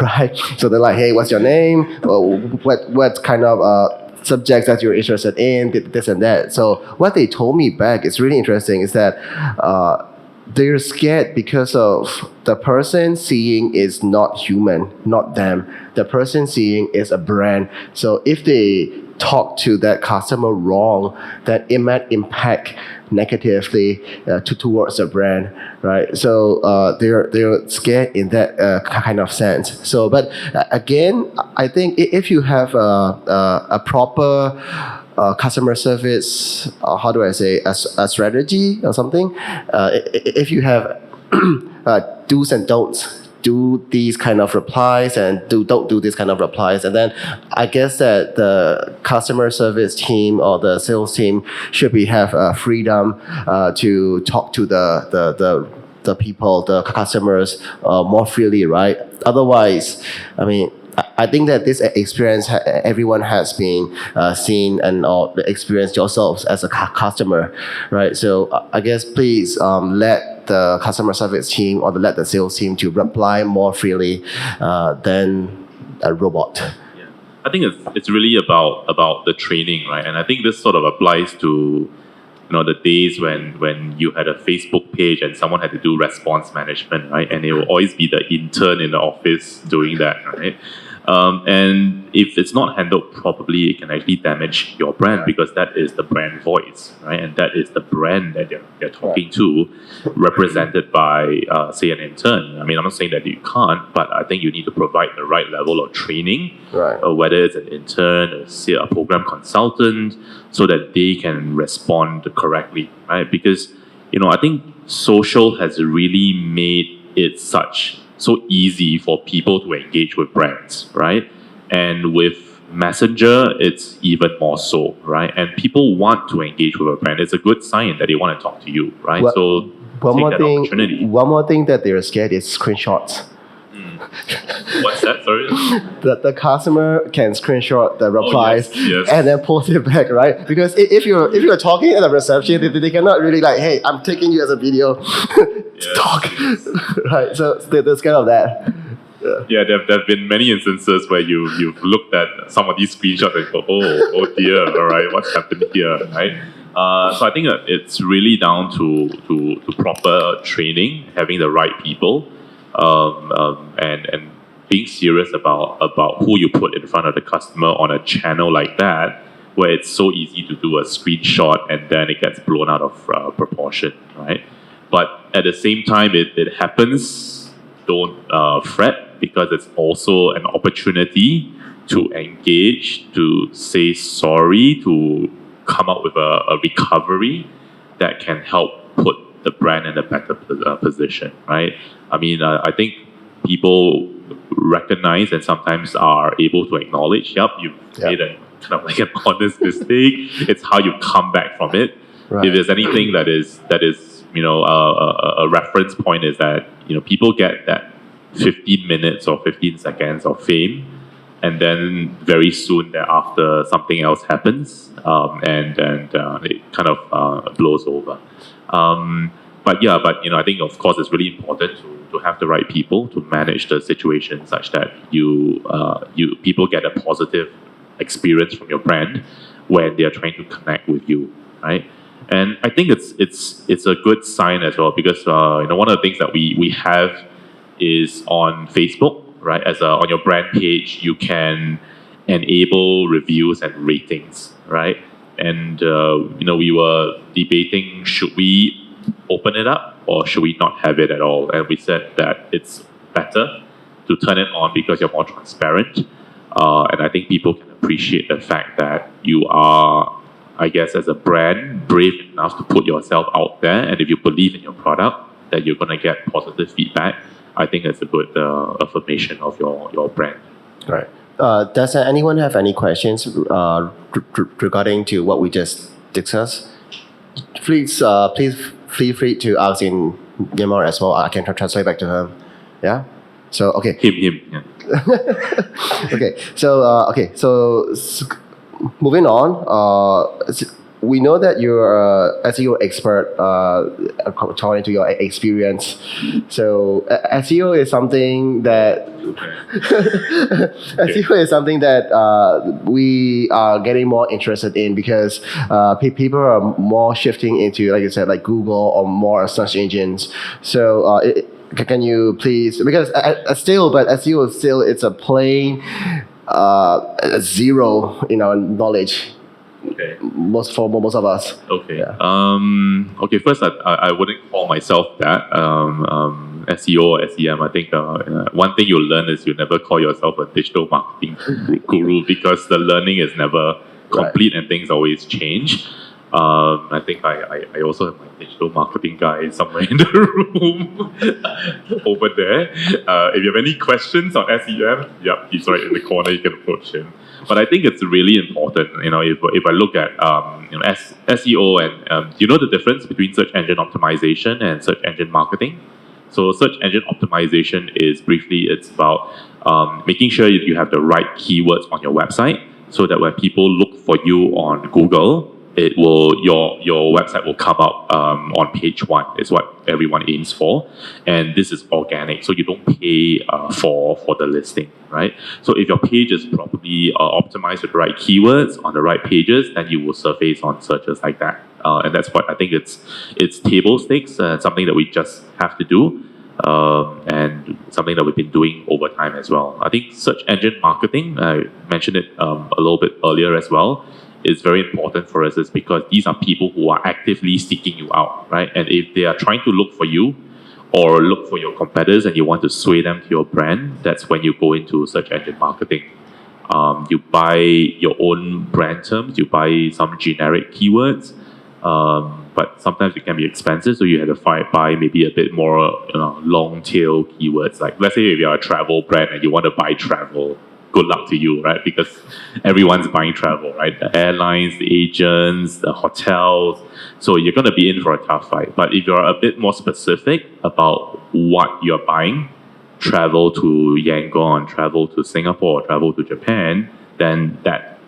right? So they're like, hey, what's your name? What kind of subjects that you're interested in? This and that. So what they told me back is really interesting. Is that they're scared because of the person seeing is not human, not them. The person seeing is a brand. So if they talk to that customer wrong, then it might impact negatively towards the brand, right? So they're scared in that kind of sense. So, but again, I think if you have a proper customer service, how do I say, a strategy or something, if you have do's and don'ts, do these kind of replies and don't do this kind of replies, and then I guess that the customer service team or the sales team should have freedom to talk to the people, the customers more freely, right? Otherwise, I mean, I think that this experience everyone has been seen and or experienced yourselves as a customer, right? So I guess please let the customer service team or let the sales team to reply more freely than a robot. Yeah. I think it's really about the training, right? And I think this sort of applies to the days when you had a Facebook page and someone had to do response management, right? And it will always be the intern in the office doing that, right? And if it's not handled properly, it can actually damage your brand, because that is the brand voice, right? And that is the brand that they're talking to, represented by, say, an intern. I mean, I'm not saying that you can't, but I think you need to provide the right level of training, right? Whether it's an intern or, say, a program consultant, so that they can respond correctly, right? Because, I think social has really made it so easy for people to engage with brands, right? And with Messenger, it's even more so, right? And people want to engage with a brand. It's a good sign that they want to talk to you, right? Well, so opportunity. One more thing that they're scared is screenshots. What's that? Sorry. The customer can screenshot the replies yes. and then post it back, right? Because if you're talking at the reception, they cannot really like, hey, I'm taking you as a video, talk, right? So they're scared of that. Yeah, there have been many instances where you've looked at some of these screenshots and go, oh dear, all right, what's happened here, right? So I think it's really down to proper training, having the right people, and being serious about who you put in front of the customer on a channel like that, where it's so easy to do a screenshot and then it gets blown out of proportion, right? But at the same time, it happens. Don't fret, because it's also an opportunity to engage, to say sorry, to come up with a recovery that can help put the brand in a better position, right? I mean, I think people recognize and sometimes are able to acknowledge, you've made a kind of like an honest mistake. It's how you come back from it. Right. If there's anything that is a reference point, is that people get that 15 minutes or 15 seconds of fame, and then very soon thereafter something else happens, and it kind of blows over. But I think of course it's really important to have the right people to manage the situation such that you people get a positive experience from your brand when they are trying to connect with you, right? And I think it's a good sign as well because one of the things that we have is on Facebook, right? On your brand page, you can enable reviews and ratings, right? And we were debating, should we open it up or should we not have it at all? And we said that it's better to turn it on because you're more transparent, and I think people can appreciate the fact that you are, I guess, as a brand, brave enough to put yourself out there, and if you believe in your product, that you're going to get positive feedback. I think it's a good affirmation of your brand. Right. Does anyone have any questions regarding to what we just discussed? Please feel free to ask in Myanmar as well. I can translate back to him. Yeah. So okay. Him. Yeah. So moving on. We know that you're a SEO expert, according to your experience. So SEO is something that SEO is something that we are getting more interested in because people are more shifting into, like you said, like Google or more search engines. So can you please, because SEO is still, it's a plain zero in our knowledge. Okay. Most of us. Okay. Yeah. Okay. First, I wouldn't call myself that. SEO or SEM. I think one thing you'll learn is you never call yourself a digital marketing guru because the learning is never complete and things always change. I think I also have my digital marketing guy somewhere in the room over there. If you have any questions on SEM, yep, he's right in the corner. You can approach him. But I think it's really important. If I look at SEO and you know the difference between search engine optimization and search engine marketing. So search engine optimization is briefly it's about making sure you have the right keywords on your website so that when people look for you on Google, your website will come up on page 1 is what everyone aims for, and this is organic, so you don't pay for the listing, right? So if your page is properly optimized with the right keywords on the right pages, then you will surface on searches like that, and that's what I think it's table stakes, something that we just have to do. And something that we've been doing over time as well. I think search engine marketing, I mentioned it a little bit earlier as well, is very important for us is because these are people who are actively seeking you out, right? And if they are trying to look for you or look for your competitors and you want to sway them to your brand, that's when you go into search engine marketing. You buy your own brand terms, you buy some generic keywords, but sometimes it can be expensive, so you have to buy maybe a bit more long tail keywords. Like let's say if you're a travel brand and you want to buy travel, good luck to you, right? Because everyone's buying travel, right? The airlines, the agents, the hotels. So you're going to be in for a tough fight. But if you're a bit more specific about what you're buying, travel to Yangon, travel to Singapore, travel to Japan, then that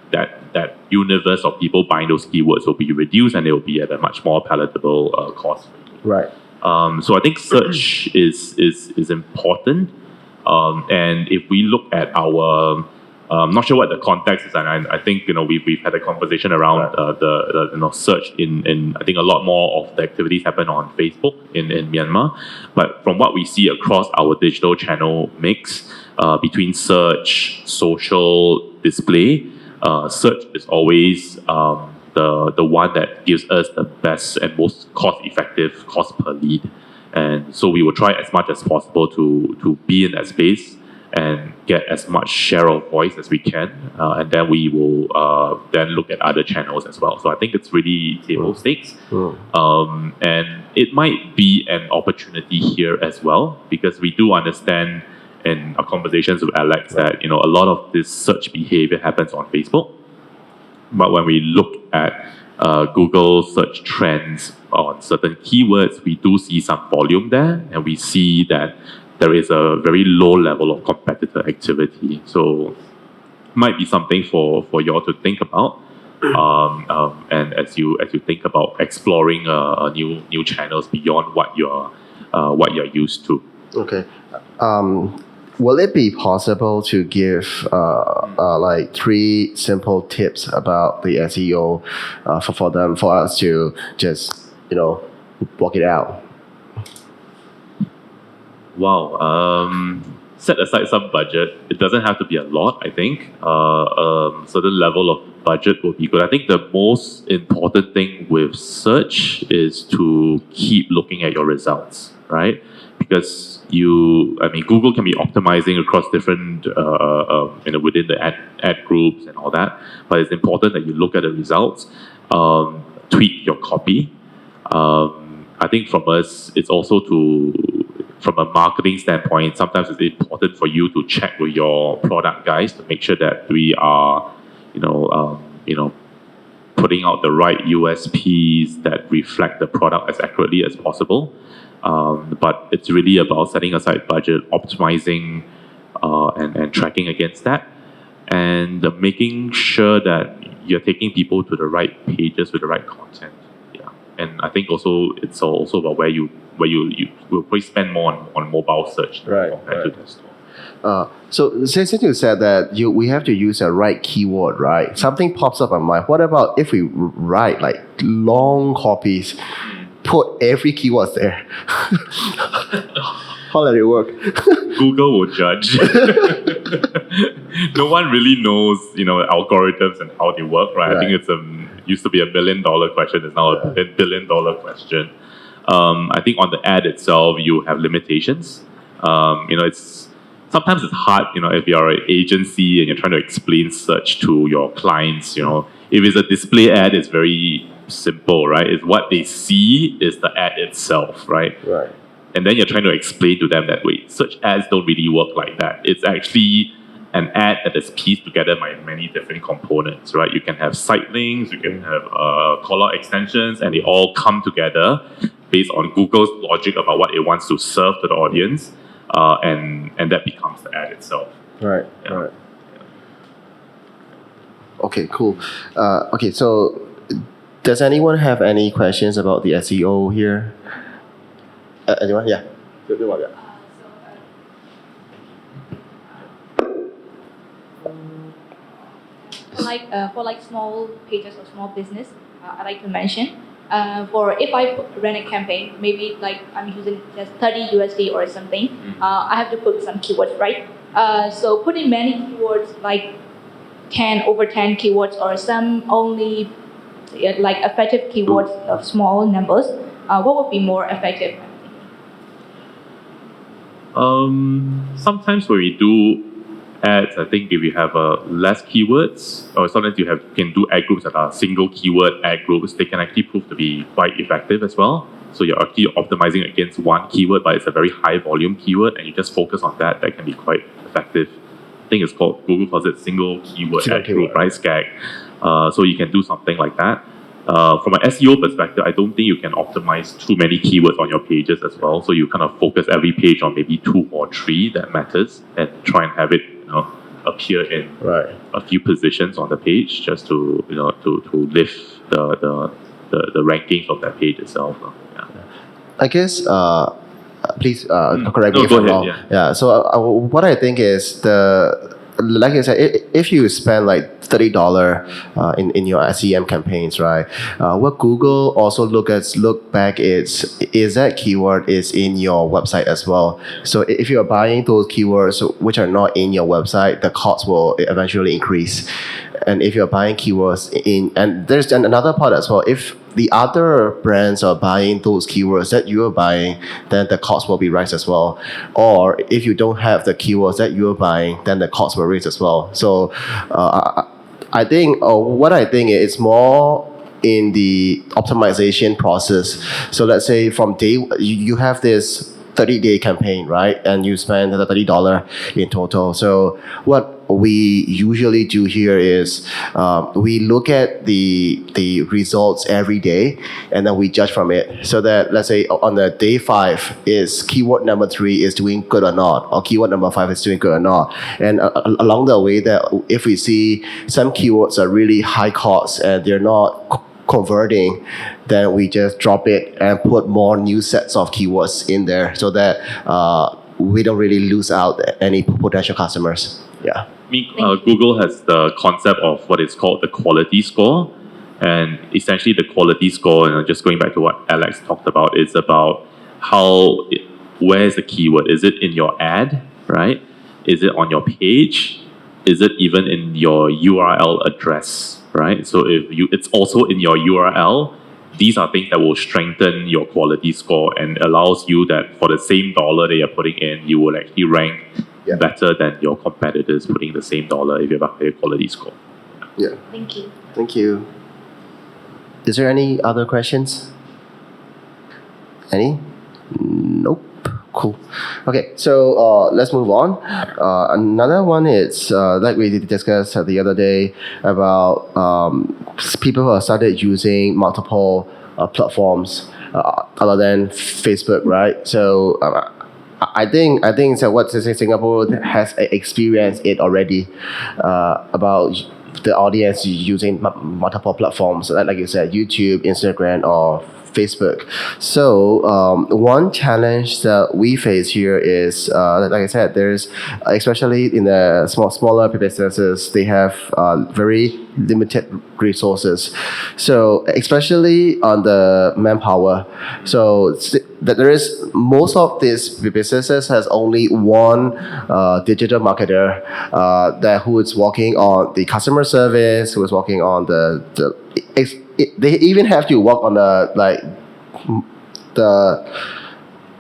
universe of people buying those keywords will be reduced and it will be at a much more palatable cost. Right. So I think search is important. And if we look at our, I'm not sure what the context is, and I think we've had a conversation around the search in I think a lot more of the activities happen on Facebook in Myanmar, but from what we see across our digital channel mix between search, social, display, search is always the one that gives us the best and most cost-effective cost per lead. And so we will try as much as possible to be in that space and get as much share of voice as we can, and then we will then look at other channels as well. So I think it's really table stakes, and it might be an opportunity here as well because we do understand in our conversations with Alex that a lot of this search behavior happens on Facebook, but when we look at Google search trends on certain keywords, we do see some volume there, and we see that there is a very low level of competitor activity. So might be something for you all to think about. And as you think about exploring new channels beyond what you're used to. Okay. Will it be possible to give like 3 simple tips about the SEO for us to just work it out? Wow. Set aside some budget. It doesn't have to be a lot, I think. Certain level of budget will be good. I think the most important thing with search is to keep looking at your results, right? Because Google can be optimizing across different, within the ad groups and all that. But it's important that you look at the results, tweak your copy. I think from us, it's also from a marketing standpoint, sometimes it's important for you to check with your product guys to make sure that we are, putting out the right USPs that reflect the product as accurately as possible. But it's really about setting aside budget, optimizing, and tracking against that, and making sure that you're taking people to the right pages with the right content. Yeah, and I think also it's also about where you will probably spend more on mobile search compared to desktop. So since you said that we have to use a right keyword, right? Something pops up in mind. What about if we write like long copies, put every keyword there? How does it work? Google will judge. No one really knows, algorithms and how they work, right? I think it's used to be $1 billion question. It's now a $1 billion question. I think on the ad itself, you have limitations. Sometimes it's hard, if you're an agency and you're trying to explain search to your clients, if it's a display ad, it's very simple, right? It's what they see is the ad itself, right? Right. And then you're trying to explain to them that, wait, search ads don't really work like that. It's actually an ad that is pieced together by many different components, right? You can have site links, you can have call-out extensions, and they all come together based on Google's logic about what it wants to serve to the audience, and that becomes the ad itself. Right, right. Okay, cool. Okay, so does anyone have any questions about the SEO here? Anyone? Yeah. For small pages or small business, I like to mention. For if I run a campaign, maybe like I'm using just 30 USD or something, I have to put some keywords, right? So putting many keywords like 10 over 10 keywords or some only like effective keywords of small numbers, what would be more effective? Sometimes when we do ads, I think if you have less keywords, or sometimes you can do ad groups that are single keyword ad groups, they can actually prove to be quite effective as well. So you're actually optimizing against one keyword, but it's a very high volume keyword, and you just focus on that. That can be quite effective. I think Google calls it single keyword ad group, right? SCAG. So you can do something like that. From an SEO perspective, I don't think you can optimize too many keywords on your pages as well. So you kind of focus every page on maybe 2 or 3 that matters, and try and have it appear in a few positions on the page, just to to lift the rankings of that page itself. Yeah. I guess. Please correct me if I'm wrong. Yeah. So what I think is like I said, if you spend like $30 in your SEM campaigns, right? What Google also look back is that keyword is in your website as well. So if you are buying those keywords which are not in your website, the cost will eventually increase. And if you're buying keywords and there's another part as well, if the other brands are buying those keywords that you're buying, then the cost will be raised as well. Or if you don't have the keywords that you're buying, then the cost will raise as well. So I think it's more in the optimization process. So let's say from day you have this 30-day campaign, right? And you spend the $30 in total. So what we usually do here is we look at the results every day, and then we judge from it. So that, let's say on the day 5, is keyword number 3 is doing good or not, or keyword number 5 is doing good or not. And along the way, that if we see some keywords are really high cost and they're not converting, then we just drop it and put more new sets of keywords in there, so that we don't really lose out any potential customers. Yeah. Google has the concept of what is called the quality score, and essentially the quality score, just going back to what Alex talked about, is about where is the keyword? Is it in your ad, right? Is it on your page? Is it even in your URL address, right? So it's also in your URL. These are things that will strengthen your quality score and allows you that for the same dollar that you're putting in, you will actually rank better than your competitors putting the same dollar if you have a higher quality score. Yeah. Thank you. Thank you. Is there any other questions? Any? Nope. Cool. Okay, so let's move on. Another one is like we discussed the other day about people who have started using multiple platforms other than Facebook, right? So I think so. What Singapore has experienced it already about the audience using multiple platforms, like you said, YouTube, Instagram, or Facebook. So one challenge that we face here is, like I said, there's especially in the smaller businesses, they have very limited resources. So especially on the manpower. So that there is most of these businesses has only one digital marketer that who is working on the customer service, who is working on they even have to work on the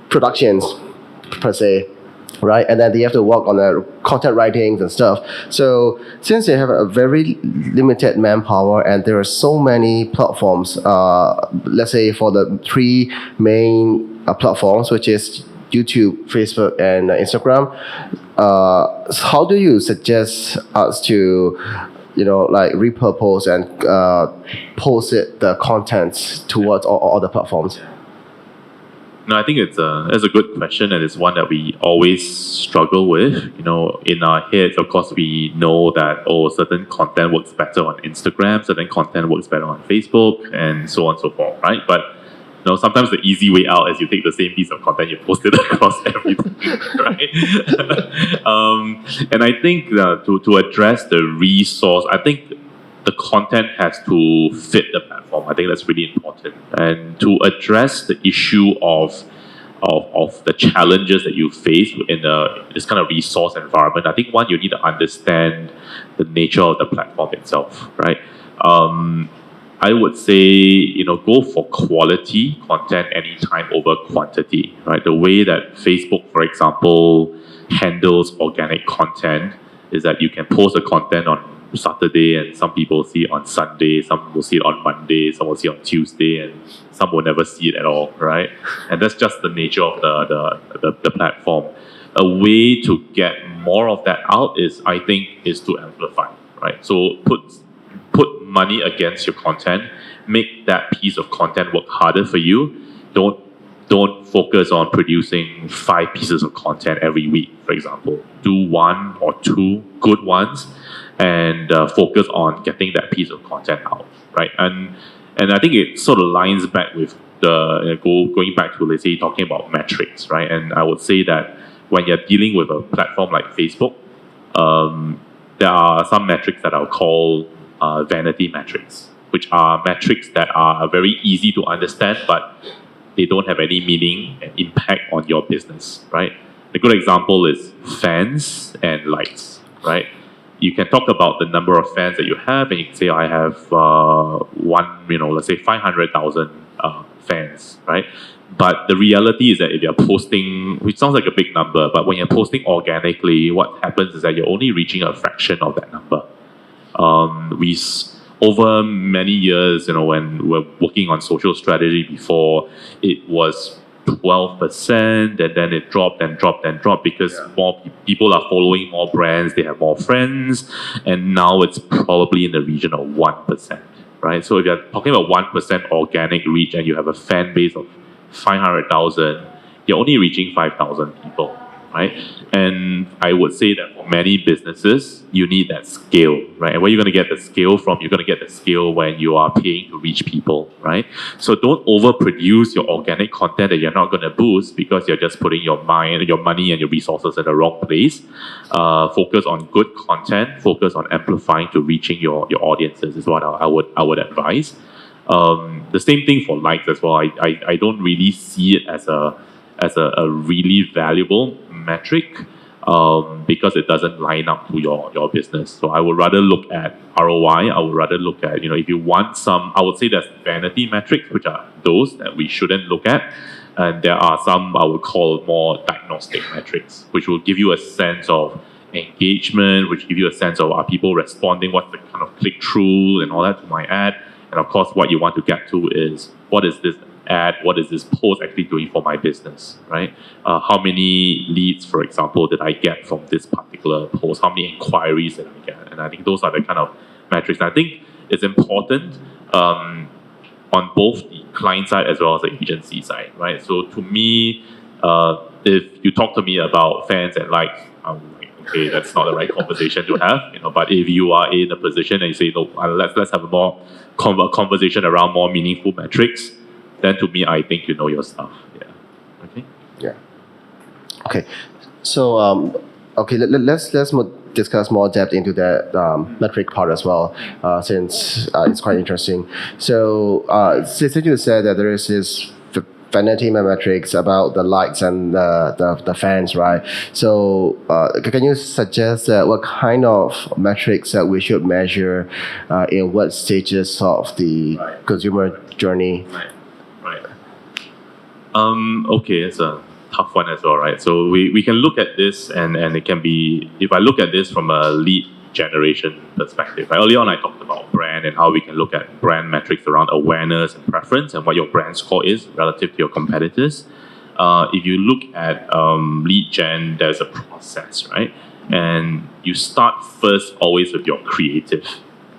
productions per se, right? And then they have to work on the content writings and stuff. So since they have a very limited manpower and there are so many platforms, let's say for the 3 main platforms, which is YouTube, Facebook, and Instagram, how do you suggest us to repurpose and post the contents towards all the platforms? No, I think it's a good question, and it's one that we always struggle with. In our heads, of course, we know that certain content works better on Instagram, certain content works better on Facebook, and so on and so forth, right? But sometimes the easy way out is you take the same piece of content, you post it across everything, right? And I think to address the resource, I think the content has to fit the platform. I think that's really important. And to address the issue of the challenges that you face in this kind of resource environment, I think you need to understand the nature of the platform itself, right? I would say, go for quality content anytime over quantity, right? The way that Facebook, for example, handles organic content is that you can post the content on Saturday and some people see it on Sunday, some will see it on Monday, some will see it on Tuesday, and some will never see it at all, right? And that's just the nature of the platform. A way to get more of that out is to amplify, right? So put money against your content, make that piece of content work harder for you. Don't focus on producing 5 pieces of content every week, for example. Do 1 or 2 good ones and focus on getting that piece of content out, right? And I think it sort of lines back with going back to, let's say, talking about metrics, right? And I would say that when you're dealing with a platform like Facebook, there are some metrics that I'll call vanity metrics, which are metrics that are very easy to understand, but they don't have any meaning and impact on your business, right? A good example is fans and likes, right? You can talk about the number of fans that you have, and you can say, I have let's say 500,000 fans, right? But the reality is that if you're posting, which sounds like a big number, but when you're posting organically, what happens is that you're only reaching a fraction of that number. Over many years, when we're working on social strategy before, it was 12%, and then it dropped and dropped and dropped because more people are following more brands, they have more friends, and now it's probably in the region of 1%, right? So if you're talking about 1% organic reach and you have a fan base of 500,000, you're only reaching 5,000 people, right? And I would say that for many businesses, you need that scale, right? And where you're going to get the scale from, you're going to get the scale when you are paying to reach people, right? So don't overproduce your organic content that you're not going to boost because you're just putting your mind, your money, and your resources in the wrong place. Focus on good content. Focus on amplifying to reaching your audiences is what I would advise. The same thing for likes as well. I don't really see it as a really valuable metric because it doesn't line up to your business. So I would rather look at ROI. I would rather look at, if you want some, I would say there's vanity metrics, which are those that we shouldn't look at. And there are some I would call more diagnostic metrics, which will give you a sense of engagement, which give you a sense of are people responding, what's the kind of click-through and all that to my ad. And of course, what you want to get to is what is this ad, what is this post actually doing for my business, right? How many leads, for example, did I get from this particular post? How many inquiries did I get? And I think those are the kind of metrics. And I think it's important on both the client side as well as the agency side, right? So to me, if you talk to me about fans and likes, I'm like, okay, that's not the right conversation to have, But if you are in a position and you say, no, let's have a more conversation around more meaningful metrics, then to me, I think you know your stuff. Yeah. Okay. Yeah. Okay. So let's discuss more depth into that metric part as well, since it's quite interesting. So since you said that there is this vanity metrics about the likes and the fans, right? So can you suggest what kind of metrics that we should measure in what stages of the consumer journey? Right. Okay, it's a tough one as well, right? So we can look at this and it can be, if I look at this from a lead generation perspective, right? Early on I talked about brand and how we can look at brand metrics around awareness and preference and what your brand score is relative to your competitors. If you look at lead gen, there's a process, right? And you start first always with your creative,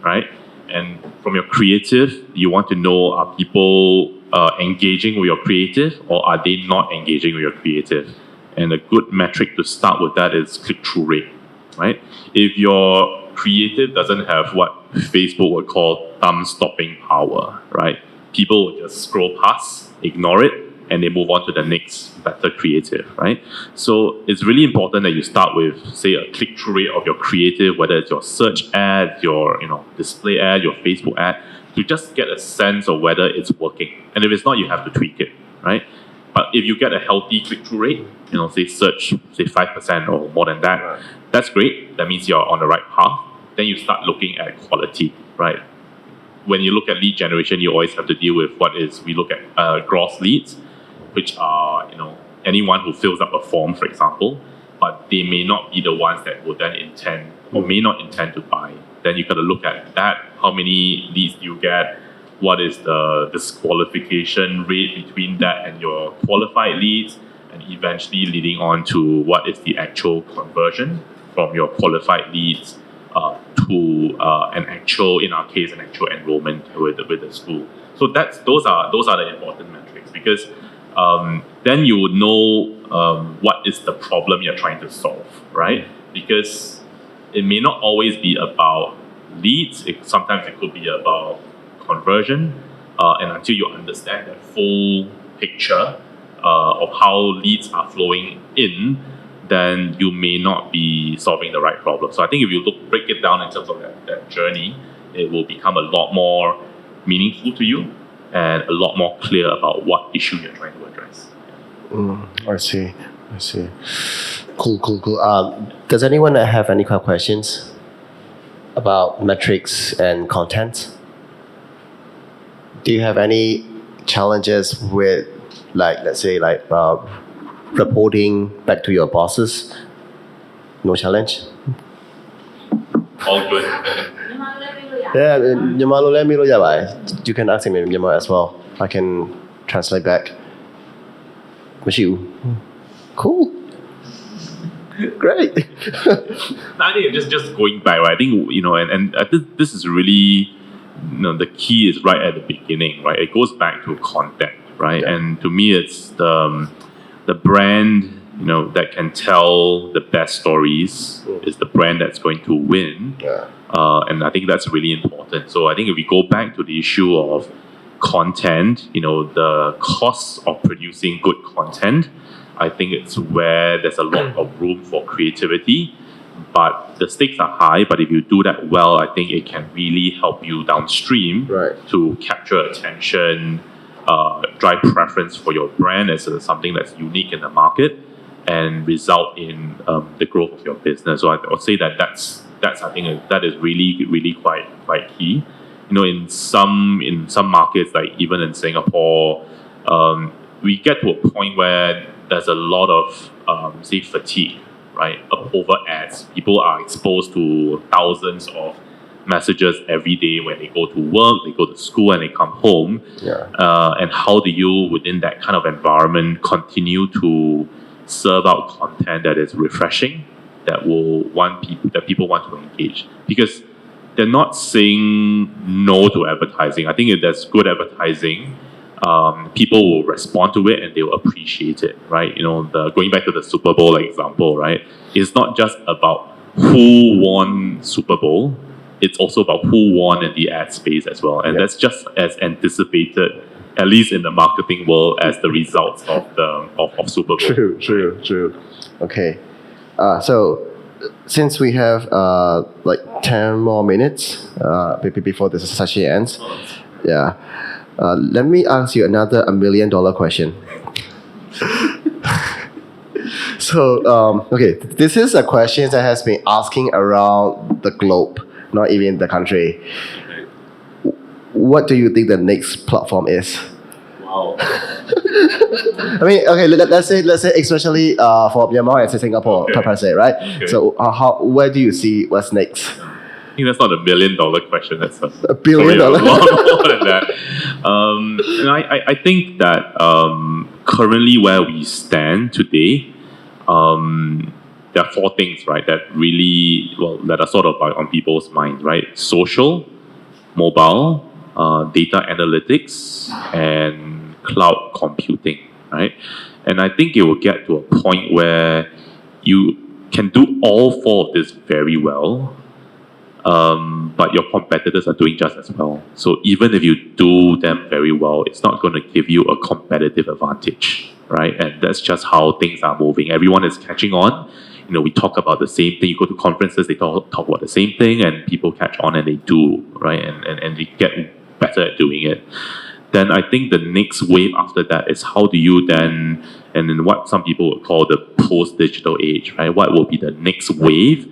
right? And from your creative, you want to know, are people engaging with your creative or are they not engaging with your creative? And a good metric to start with that is click-through rate, right? If your creative doesn't have what Facebook would call thumb-stopping power, right? People will just scroll past, ignore it, and they move on to the next better creative, right? So it's really important that you start with, say, a click-through rate of your creative, whether it's your search ad, your display ad, your Facebook ad, to just get a sense of whether it's working. And if it's not, you have to tweak it, right? But if you get a healthy click-through rate, say search, say 5% or more than that, right, that's great. That means you're on the right path. Then you start looking at quality, right? When you look at lead generation, you always have to deal with we look at gross leads, which are, anyone who fills up a form, for example, but they may not be the ones that will then intend or may not intend to buy. Then you got to look at that. How many leads do you get? What is the disqualification rate between that and your qualified leads? And eventually leading on to what is the actual conversion from your qualified leads to an actual, in our case, an actual enrollment with the school. So those are the important metrics, because then you would know what is the problem you're trying to solve, right? Because it may not always be about leads. Sometimes it could be about conversion. And until you understand the full picture of how leads are flowing in, then you may not be solving the right problem. So I think if you break it down in terms of that journey, it will become a lot more meaningful to you and a lot more clear about what issue you're trying to address. I see. Cool. Does anyone have any questions about metrics and content? Do you have any challenges with, let's say, reporting back to your bosses? No challenge? All good. Yeah, you can ask him in Myanmar as well. I can translate back. Michiu. Cool. Great. I think just going back, right? I think and I think this is really, the key is right at the beginning, right? It goes back to content, right? Yeah. And to me, it's the brand, that can tell the best stories is the brand that's going to win. Yeah. And I think that's really important. So I think if we go back to the issue of content, the cost of producing good content, I think it's where there's a lot of room for creativity. But the stakes are high, but if you do that well, I think it can really help you downstream Right. to capture attention, drive preference for your brand as something that's unique in the market, and result in the growth of your business. So I would say that's I think that is really quite key. In some markets, like even in Singapore, we get to a point where there's a lot of say fatigue, right? Over ads. People are exposed to thousands of messages every day when they go to work, they go to school, and they come home. Yeah. And how do you, within that kind of environment, continue to serve out content that is refreshing, that people want to engage? Because they're not saying no to advertising. I think if there's good advertising, people will respond to it and they will appreciate it, right? Going back to the Super Bowl example, right? It's not just about who won Super Bowl, it's also about who won in the ad space as well. And that's just as anticipated, at least in the marketing world, as the results of Super Bowl. True. Okay. So since we have like 10 more minutes before this session ends, yeah. Let me ask you another $1 million question. So, okay, this is a question that has been asking around the globe, not even the country. What do you think the next platform is? Wow. I mean, okay, let's say especially for Myanmar and Singapore, per se, right? Okay. So, where do you see what's next? I think that's not $1 million question. That's $1 billion. probably a lot more than that. And I think that currently where we stand today, there are four things, right, that are sort of like on people's minds, right? Social, mobile, data analytics, and cloud computing, right? And I think it will get to a point where you can do all four of this very well, but your competitors are doing just as well. So even if you do them very well, it's not going to give you a competitive advantage, right? And that's just how things are moving. Everyone is catching on. We talk about the same thing. You go to conferences, they talk about the same thing, and people catch on and they do, right? And they get better at doing it. Then I think the next wave after that is how do you then, and then what some people would call the post-digital age, right? What will be the next wave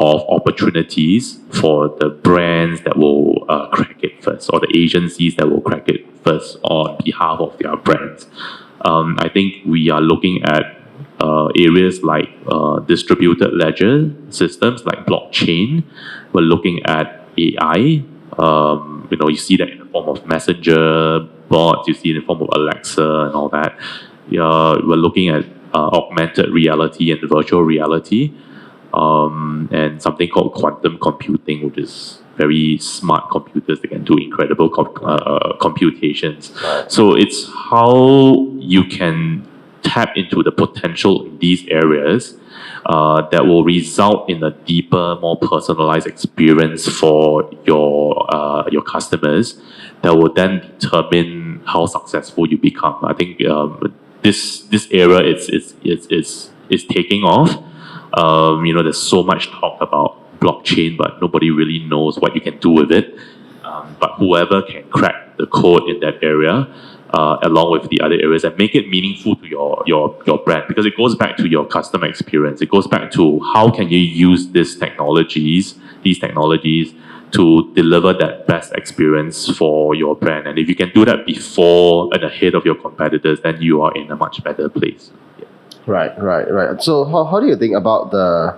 of opportunities for the brands that will crack it first, or the agencies that will crack it first on behalf of their brands? I think we are looking at areas like distributed ledger systems like blockchain. We're looking at AI. You see that in the form of messenger bots, you see it in the form of Alexa and all that. We're looking at augmented reality and virtual reality, and something called quantum computing, which is very smart computers that can do incredible computations. Right. So it's how you can tap into the potential in these areas that will result in a deeper, more personalized experience for your customers that will then determine how successful you become. I think this era is taking off. There's so much talk about blockchain, but nobody really knows what you can do with it. But whoever can crack the code in that area, along with the other areas, and make it meaningful to your brand, because it goes back to your customer experience. It goes back to how can you use these technologies to deliver that best experience for your brand. And if you can do that before and ahead of your competitors, then you are in a much better place. Yeah. Right. So how do you think about the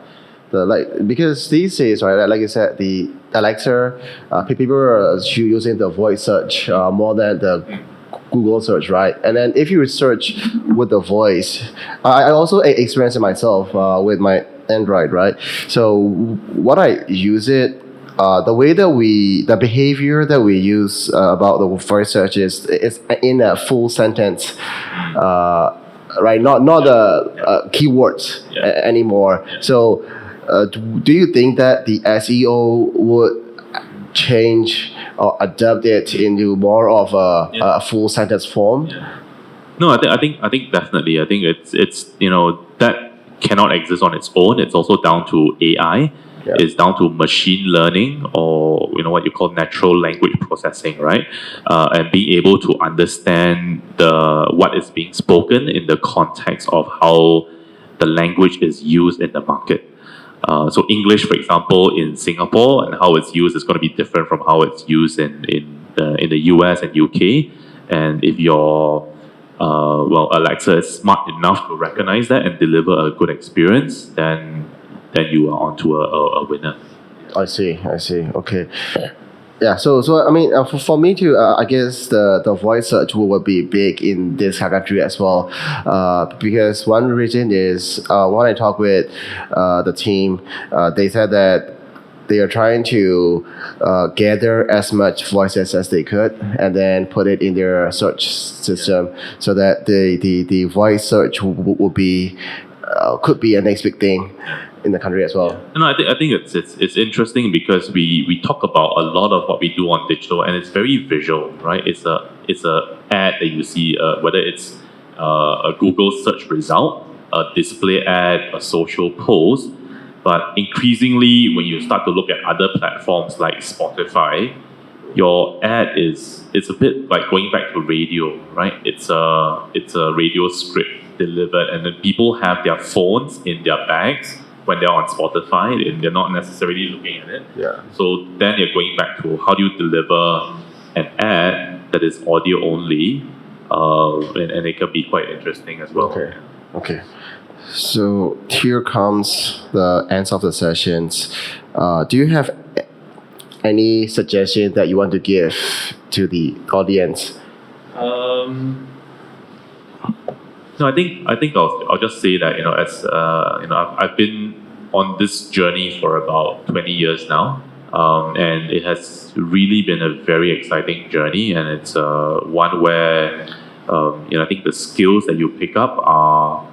because these days, right, like you said, the Alexa, people are using the voice search more than the Google search, right? And then if you search with the voice, I also experienced it myself with my Android, right? So what I use it, the behavior that we use about the voice search is in a full sentence, right? Not the keywords anymore. So, do you think that the SEO would change or adapt it into more of a full sentence form? No, I think definitely. I think it's that cannot exist on its own. It's also down to AI. Yeah. It's down to machine learning, or what you call natural language processing, right? And being able to understand what is being spoken in the context of how the language is used in the market. So English, for example, in Singapore and how it's used is going to be different from how it's used in the US and UK. And if your Alexa is smart enough to recognize that and deliver a good experience, then you are onto a winner. I see. Okay. Yeah, so I mean, for me too, I guess the voice search will be big in this country as well, because one reason is when I talk with the team, they said that they are trying to gather as much voices as they could and then put it in their search system, so that the voice search will be could be a next big thing in the country as well. No, I think it's interesting because we talk about a lot of what we do on digital, and it's very visual, right? It's a ad that you see, whether it's a Google search result, a display ad, a social post. But increasingly, when you start to look at other platforms like Spotify, your ad it's a bit like going back to radio, right? It's a radio script delivered, and then people have their phones in their bags when they're on Spotify, and they're not necessarily looking at it. Yeah. So then you're going back to how do you deliver an ad that is audio only, and it can be quite interesting as well. Okay. So here comes the end of the sessions. Do you have any suggestion that you want to give to the audience? No, I think I'll just say that as I've been on this journey for about 20 years now, and it has really been a very exciting journey, and it's one where I think the skills that you pick up are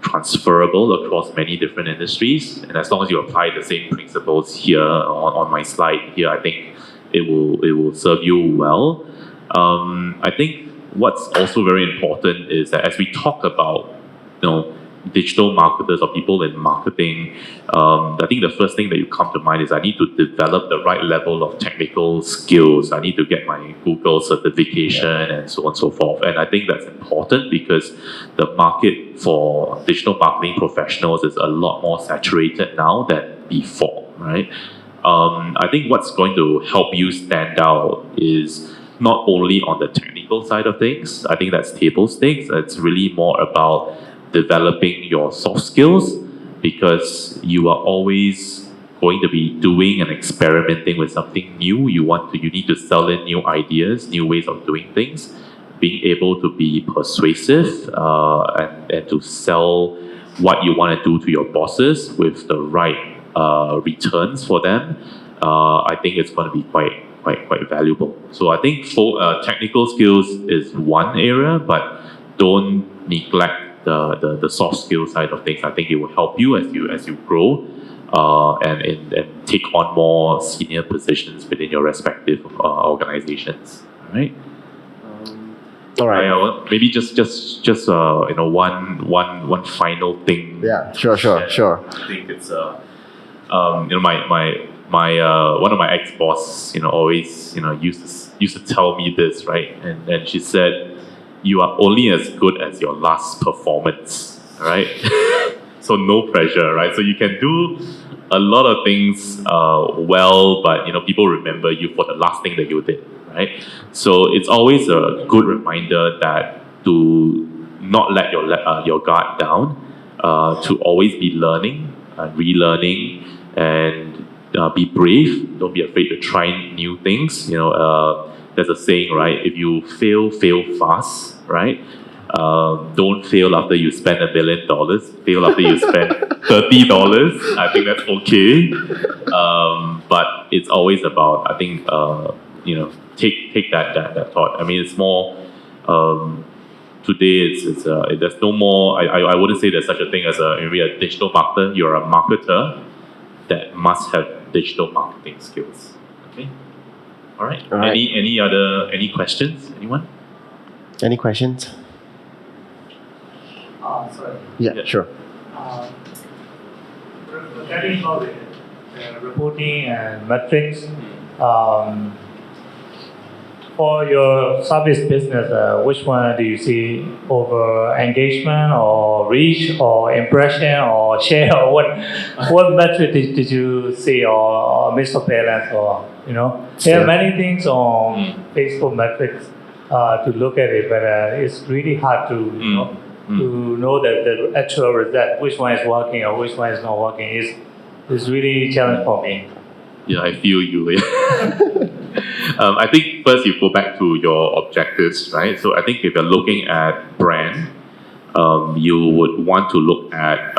transferable across many different industries, and as long as you apply the same principles here on my slide here, I think it will serve you well. I think what's also very important is that as we talk about digital marketers or people in marketing, I think the first thing that you come to mind is I need to develop the right level of technical skills. I need to get my Google certification and so on and so forth. And I think that's important because the market for digital marketing professionals is a lot more saturated now than before, right? I think what's going to help you stand out is not only on the technical side of things. I think that's table stakes. It's really more about developing your soft skills, because you are always going to be doing and experimenting with something new. You need to sell in new ideas, new ways of doing things, being able to be persuasive and to sell what you want to do to your bosses with the right returns for them. I think it's going to be quite valuable. So I think for technical skills is one area, but don't neglect the soft skill side of things. I think it will help you as you grow and take on more senior positions within your respective organizations. All right. Maybe just one final thing. Yeah, sure. I think it's my one of my ex-boss always used to tell me this, right? And she said, you are only as good as your last performance, right? So no pressure, right? So you can do a lot of things well, but people remember you for the last thing that you did, right? So it's always a good reminder that to not let your guard down, to always be learning and relearning, and be brave. Don't be afraid to try new things. there's a saying, right? If you fail fast, right? Don't fail after you spend $1 million. Fail after you spend $30. I think that's okay. But it's always about, I think, take that thought. I mean, it's more. Today, there's no more. I wouldn't say there's such a thing as maybe a digital marketer. You're a marketer that must have digital marketing skills. Okay. All right. All right. Any questions? Anyone? Any questions? Sorry. Yeah, sure. Regarding about the reporting and metrics, for your service business, which one do you see over engagement or reach or impression or share or what metric did you see or Mr. Balance or there are many things on Facebook metrics to look at it, but it's really hard to to know that the actual result, which one is working or which one is not working, is really challenge for me. Yeah, I feel you. I think first you go back to your objectives, right? So I think if you're looking at brand, you would want to look at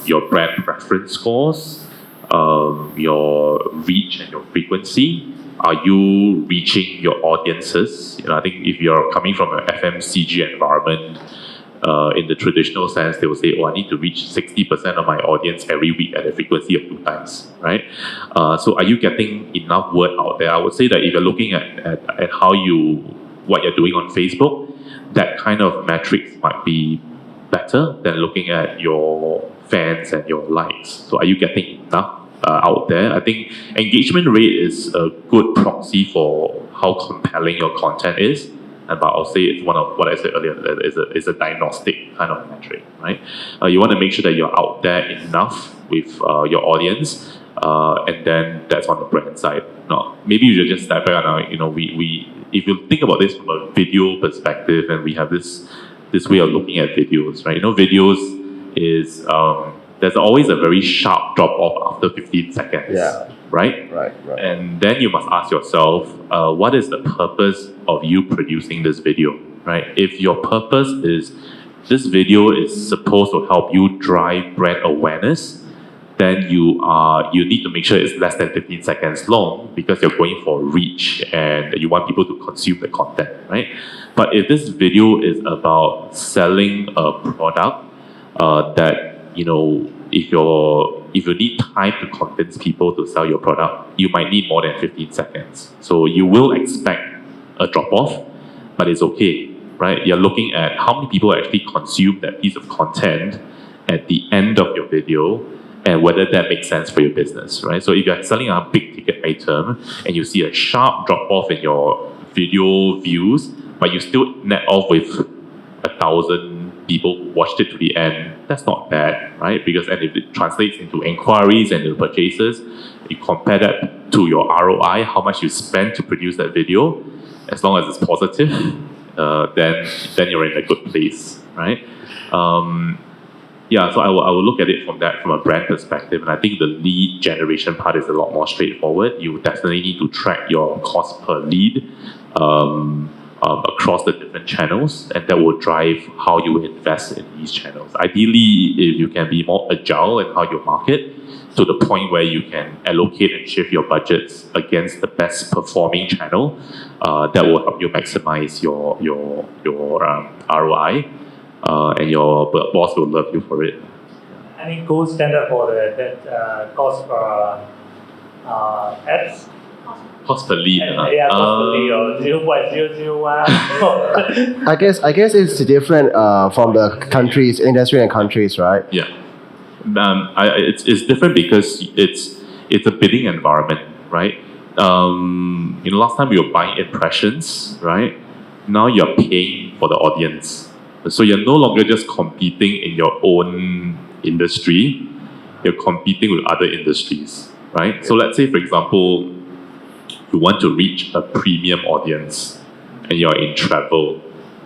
your brand preference scores, your reach and your frequency. Are you reaching your audiences? I think if you're coming from an FMCG environment, in the traditional sense, they will say, I need to reach 60% of my audience every week at a frequency of 2 times, right? So are you getting enough word out there? I would say that if you're looking at what you're doing on Facebook, that kind of metrics might be better than looking at your fans and your likes. So are you getting enough out there? I think engagement rate is a good proxy for how compelling your content is. But I'll say it's one of what I said earlier is a diagnostic kind of metric, right? You want to make sure that you're out there enough with your audience, and then that's on the brand side. Now, maybe you should just step back on. We if you think about this from a video perspective, and we have this way of looking at videos, right? Videos is there's always a very sharp drop off after 15 seconds. Yeah. Right? Right. And then you must ask yourself, what is the purpose of you producing this video, right? If your purpose is this video is supposed to help you drive brand awareness, then you need to make sure it's less than 15 seconds long because you're going for reach and you want people to consume the content, right? But if this video is about selling a product that, if you need time to convince people to sell your product, you might need more than 15 seconds. So you will expect a drop-off, but it's okay, right? You're looking at how many people actually consume that piece of content at the end of your video and whether that makes sense for your business, right? So if you're selling a big ticket item and you see a sharp drop-off in your video views, but you still net off with 1,000 people who watched it to the end, that's not bad, right? Because then if it translates into inquiries and into purchases, you compare that to your ROI, how much you spend to produce that video, as long as it's positive, then you're in a good place, right? So I will look at it from a brand perspective, and I think the lead generation part is a lot more straightforward. You definitely need to track your cost per lead across the different channels, and that will drive how you invest in these channels. Ideally, if you can be more agile in how you market, to the point where you can allocate and shift your budgets against the best performing channel, that will help you maximize your ROI, and your boss will love you for it. Any gold standard for that cost per ads? Cost per lead. Yeah, cost per lead or 0.001. I guess it's different from the countries, industry and countries, right? Yeah. It's different because it's a bidding environment, right? Last time we were buying impressions, right? Now you're paying for the audience. So you're no longer just competing in your own industry, you're competing with other industries, right? So let's say, for example, you want to reach a premium audience and you're in travel.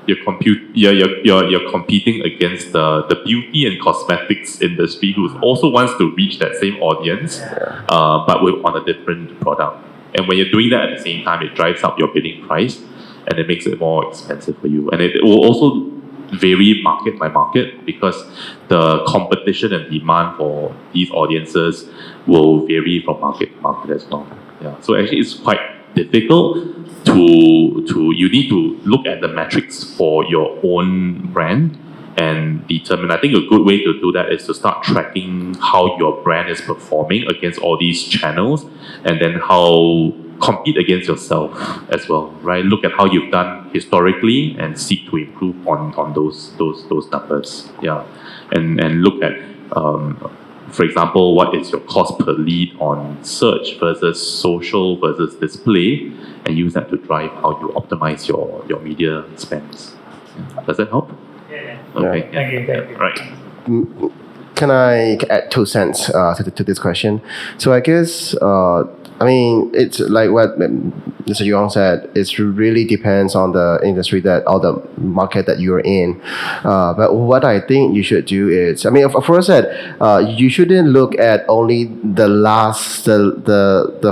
You're competing against the beauty and cosmetics industry who also wants to reach that same audience, but on a different product, And when you're doing that at the same time, it drives up your bidding price and it makes it more expensive for you. And it will also vary market by market because the competition and demand for these audiences will vary from market to market as well. Yeah. So actually it's quite difficult to you need to look at the metrics for your own brand and determine. I think a good way to do that is to start tracking how your brand is performing against all these channels and then how compete against yourself as well, right? Look at how you've done historically and seek to improve on those numbers. Yeah. And look at for example, what is your cost per lead on search versus social versus display, and use that to drive how you optimize your media spends. Does that help? Yeah. Okay. Thank you. Right. Can I add 2 cents to this question? So I guess I mean it's like what Mr. Yuan said. It really depends on the industry or the market that you're in. But what I think you should do is, I mean, of course, that you shouldn't look at only the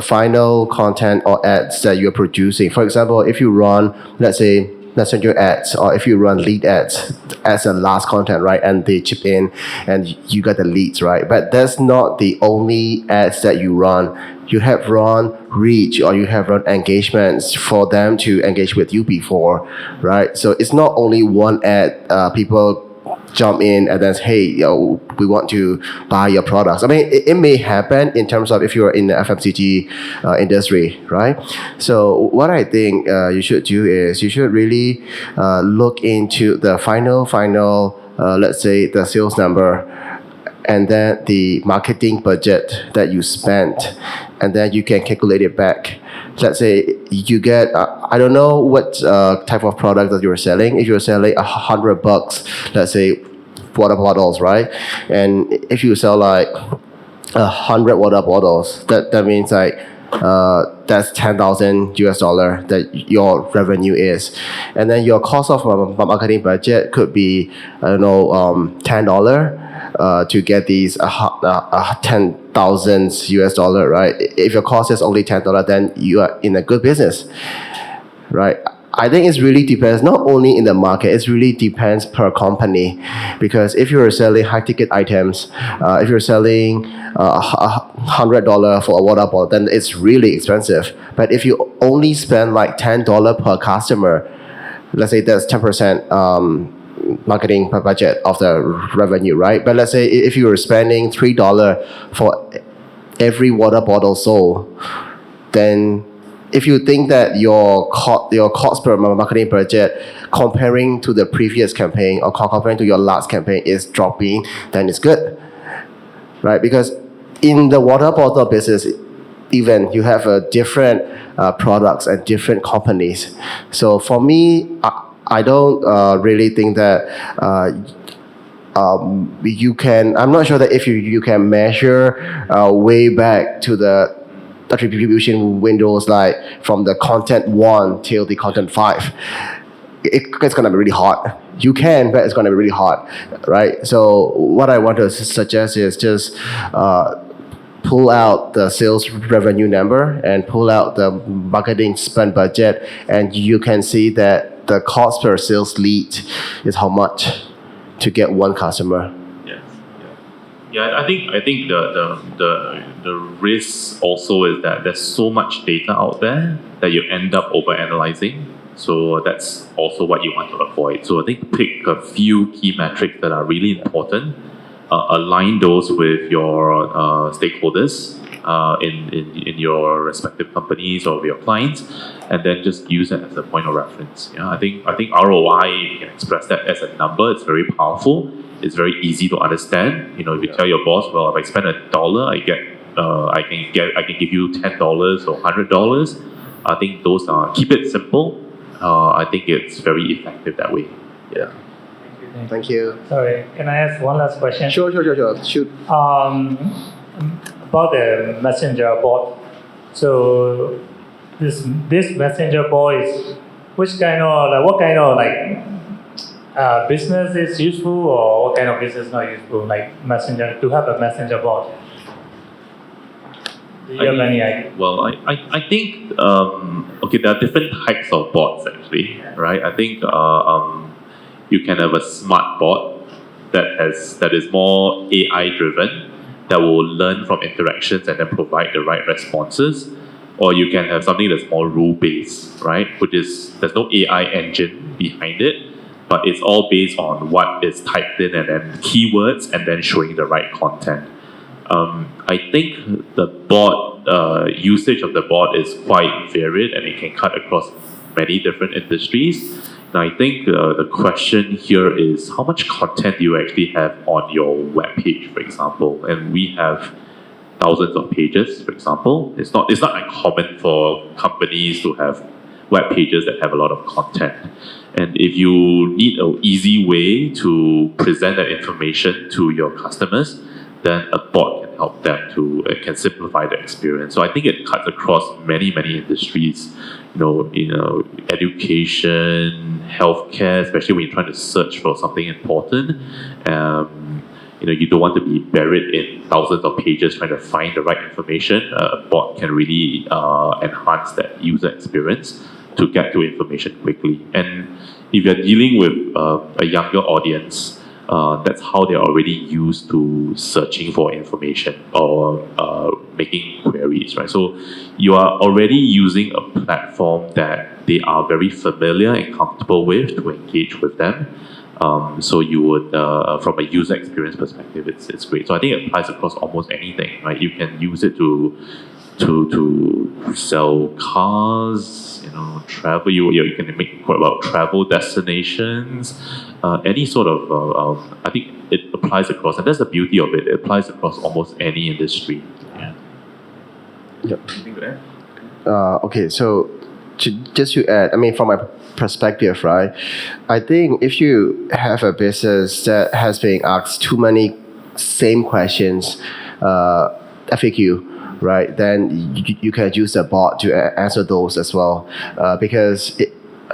final content or ads that you're producing. For example, if you run, let's say, messenger ads, or if you run lead ads as a last content, right, and they chip in and you got the leads, right, but that's not the only ads that you run. You have run reach, or you have run engagements for them to engage with you before, right? So it's not only one ad. People jump in and then say, hey, we want to buy your products. I mean, it may happen in terms of if you're in the FMCG industry, right? So what I think you should do is you should really look into the final, let's say the sales number, and then the marketing budget that you spent, and then you can calculate it back. Let's say you get, I don't know what type of product that you're selling. If you're selling $100, let's say water bottles, right? And if you sell like 100 water bottles, that means like that's $10,000 that your revenue is, and then your cost of marketing budget could be, I don't know, $10 to get these $10,000, right? If your cost is only $10, then you are in a good business, right? I think it really depends, not only in the market, it really depends per company. Because if you're selling high ticket items, if you're selling $100 for a water bottle, then it's really expensive. But if you only spend like $10 per customer, let's say that's 10% marketing per budget of the revenue, right? But let's say if you were spending $3 for every water bottle sold, then if you think that your cost per marketing budget comparing to the previous campaign or comparing to your last campaign is dropping, then it's good, right? Because in the water bottle business, even you have different products and different companies. So for me, I don't really think that you can. I'm not sure that if you can measure way back to the attribution windows, like from the content 1 till the content 5. It's gonna be really hard. You can, but it's gonna be really hard, right? So what I want to suggest is just pull out the sales revenue number and pull out the marketing spend budget, and you can see that the cost per sales lead is how much to get one customer. Yeah, I think the risk also is that there's so much data out there that you end up overanalyzing. So that's also what you want to avoid. So I think pick a few key metrics that are really important, align those with your stakeholders in your respective companies or your clients, and then just use it as a point of reference. Yeah, I think ROI, you can express that as a number. It's very powerful. It's very easy to understand. You know, if you tell your boss, well, if I spend $1, I can give you $10 or $100. I think those are, keep it simple. I think it's very effective that way. Yeah. Thank you. Sorry, can I ask one last question? Sure. Shoot. About the messenger bot. So this messenger bot is what kind of business is useful, or what kind of business not useful? Like messenger, to have a messenger bot. Do you have any idea? Well, I think okay, there are different types of bots actually, right? I think you can have a smart bot that is more AI driven, that will learn from interactions and then provide the right responses. Or you can have something that's more rule based, right? Which is there's no AI engine behind it, but it's all based on what is typed in and then keywords and then showing the right content. I think the bot usage of the bot is quite varied and it can cut across many different industries. Now, I think the question here is how much content do you actually have on your web page, for example? And we have thousands of pages, for example. It's not uncommon for companies to have web pages that have a lot of content. And if you need an easy way to present that information to your customers, then a bot can help them to can simplify the experience. So I think it cuts across many industries. Education, healthcare, especially when you're trying to search for something important. You don't want to be buried in thousands of pages trying to find the right information. A bot can really enhance that user experience to get to information quickly. And if you're dealing with a younger audience, that's how they're already used to searching for information or making queries, right? So you are already using a platform that they are very familiar and comfortable with to engage with them. So you would, from a user experience perspective, it's great. So I think it applies across almost anything, right? You can use it to sell cars, travel. You can make quite about travel destinations, any sort of. I think it applies across, and that's the beauty of it. It applies across almost any industry. Yeah. Yep. Anything to add? Okay, so just to add, from my perspective, right? I think if you have a business that has been asked too many same questions, FAQ, right? Then you can use the bot to answer those as well. Because,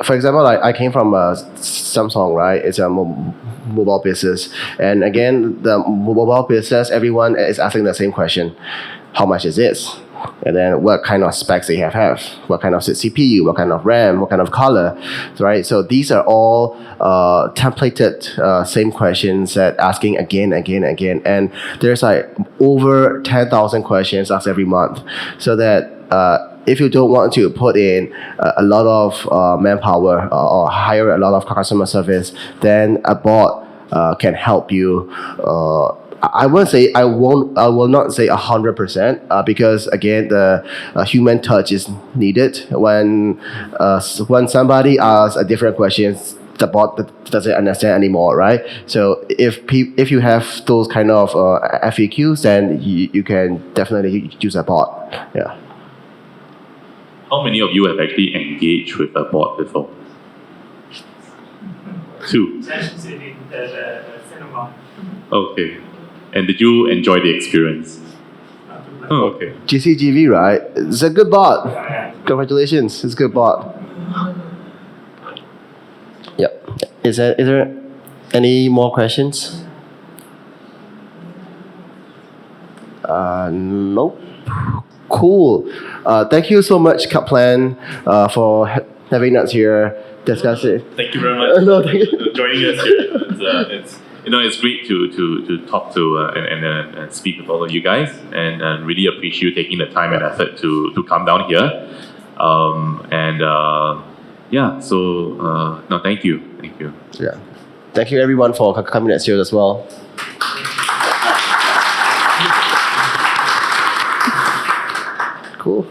for example, I came from Samsung, right? It's a mobile business. And again, the mobile business, everyone is asking the same question. How much is this? And then what kind of specs they have, what kind of CPU, what kind of RAM, what kind of color, right? So these are all templated same questions that asking again. And there's like over 10,000 questions asked every month. So that if you don't want to put in a lot of manpower or hire a lot of customer service, then a bot can help you. I will not say 100%, because again, the human touch is needed. When somebody asks a different question, the bot doesn't understand anymore, right? So if you have those kind of FAQs, then you can definitely use a bot. Yeah. How many of you have actually engaged with a bot before? 2. The cinema. Okay. And did you enjoy the experience? Oh, okay. GCGV, right? It's a good bot. Congratulations, it's a good bot. Yep. Is there any more questions? Nope. Cool. Thank you so much, Kaplan, for having us here. Discuss it. Thank you very much No, thank you. for joining us here. It's great to talk to and speak with all of you guys, and really appreciate you taking the time and effort to come down here. No, thank you. Yeah. Thank you everyone for coming next year as well. Cool.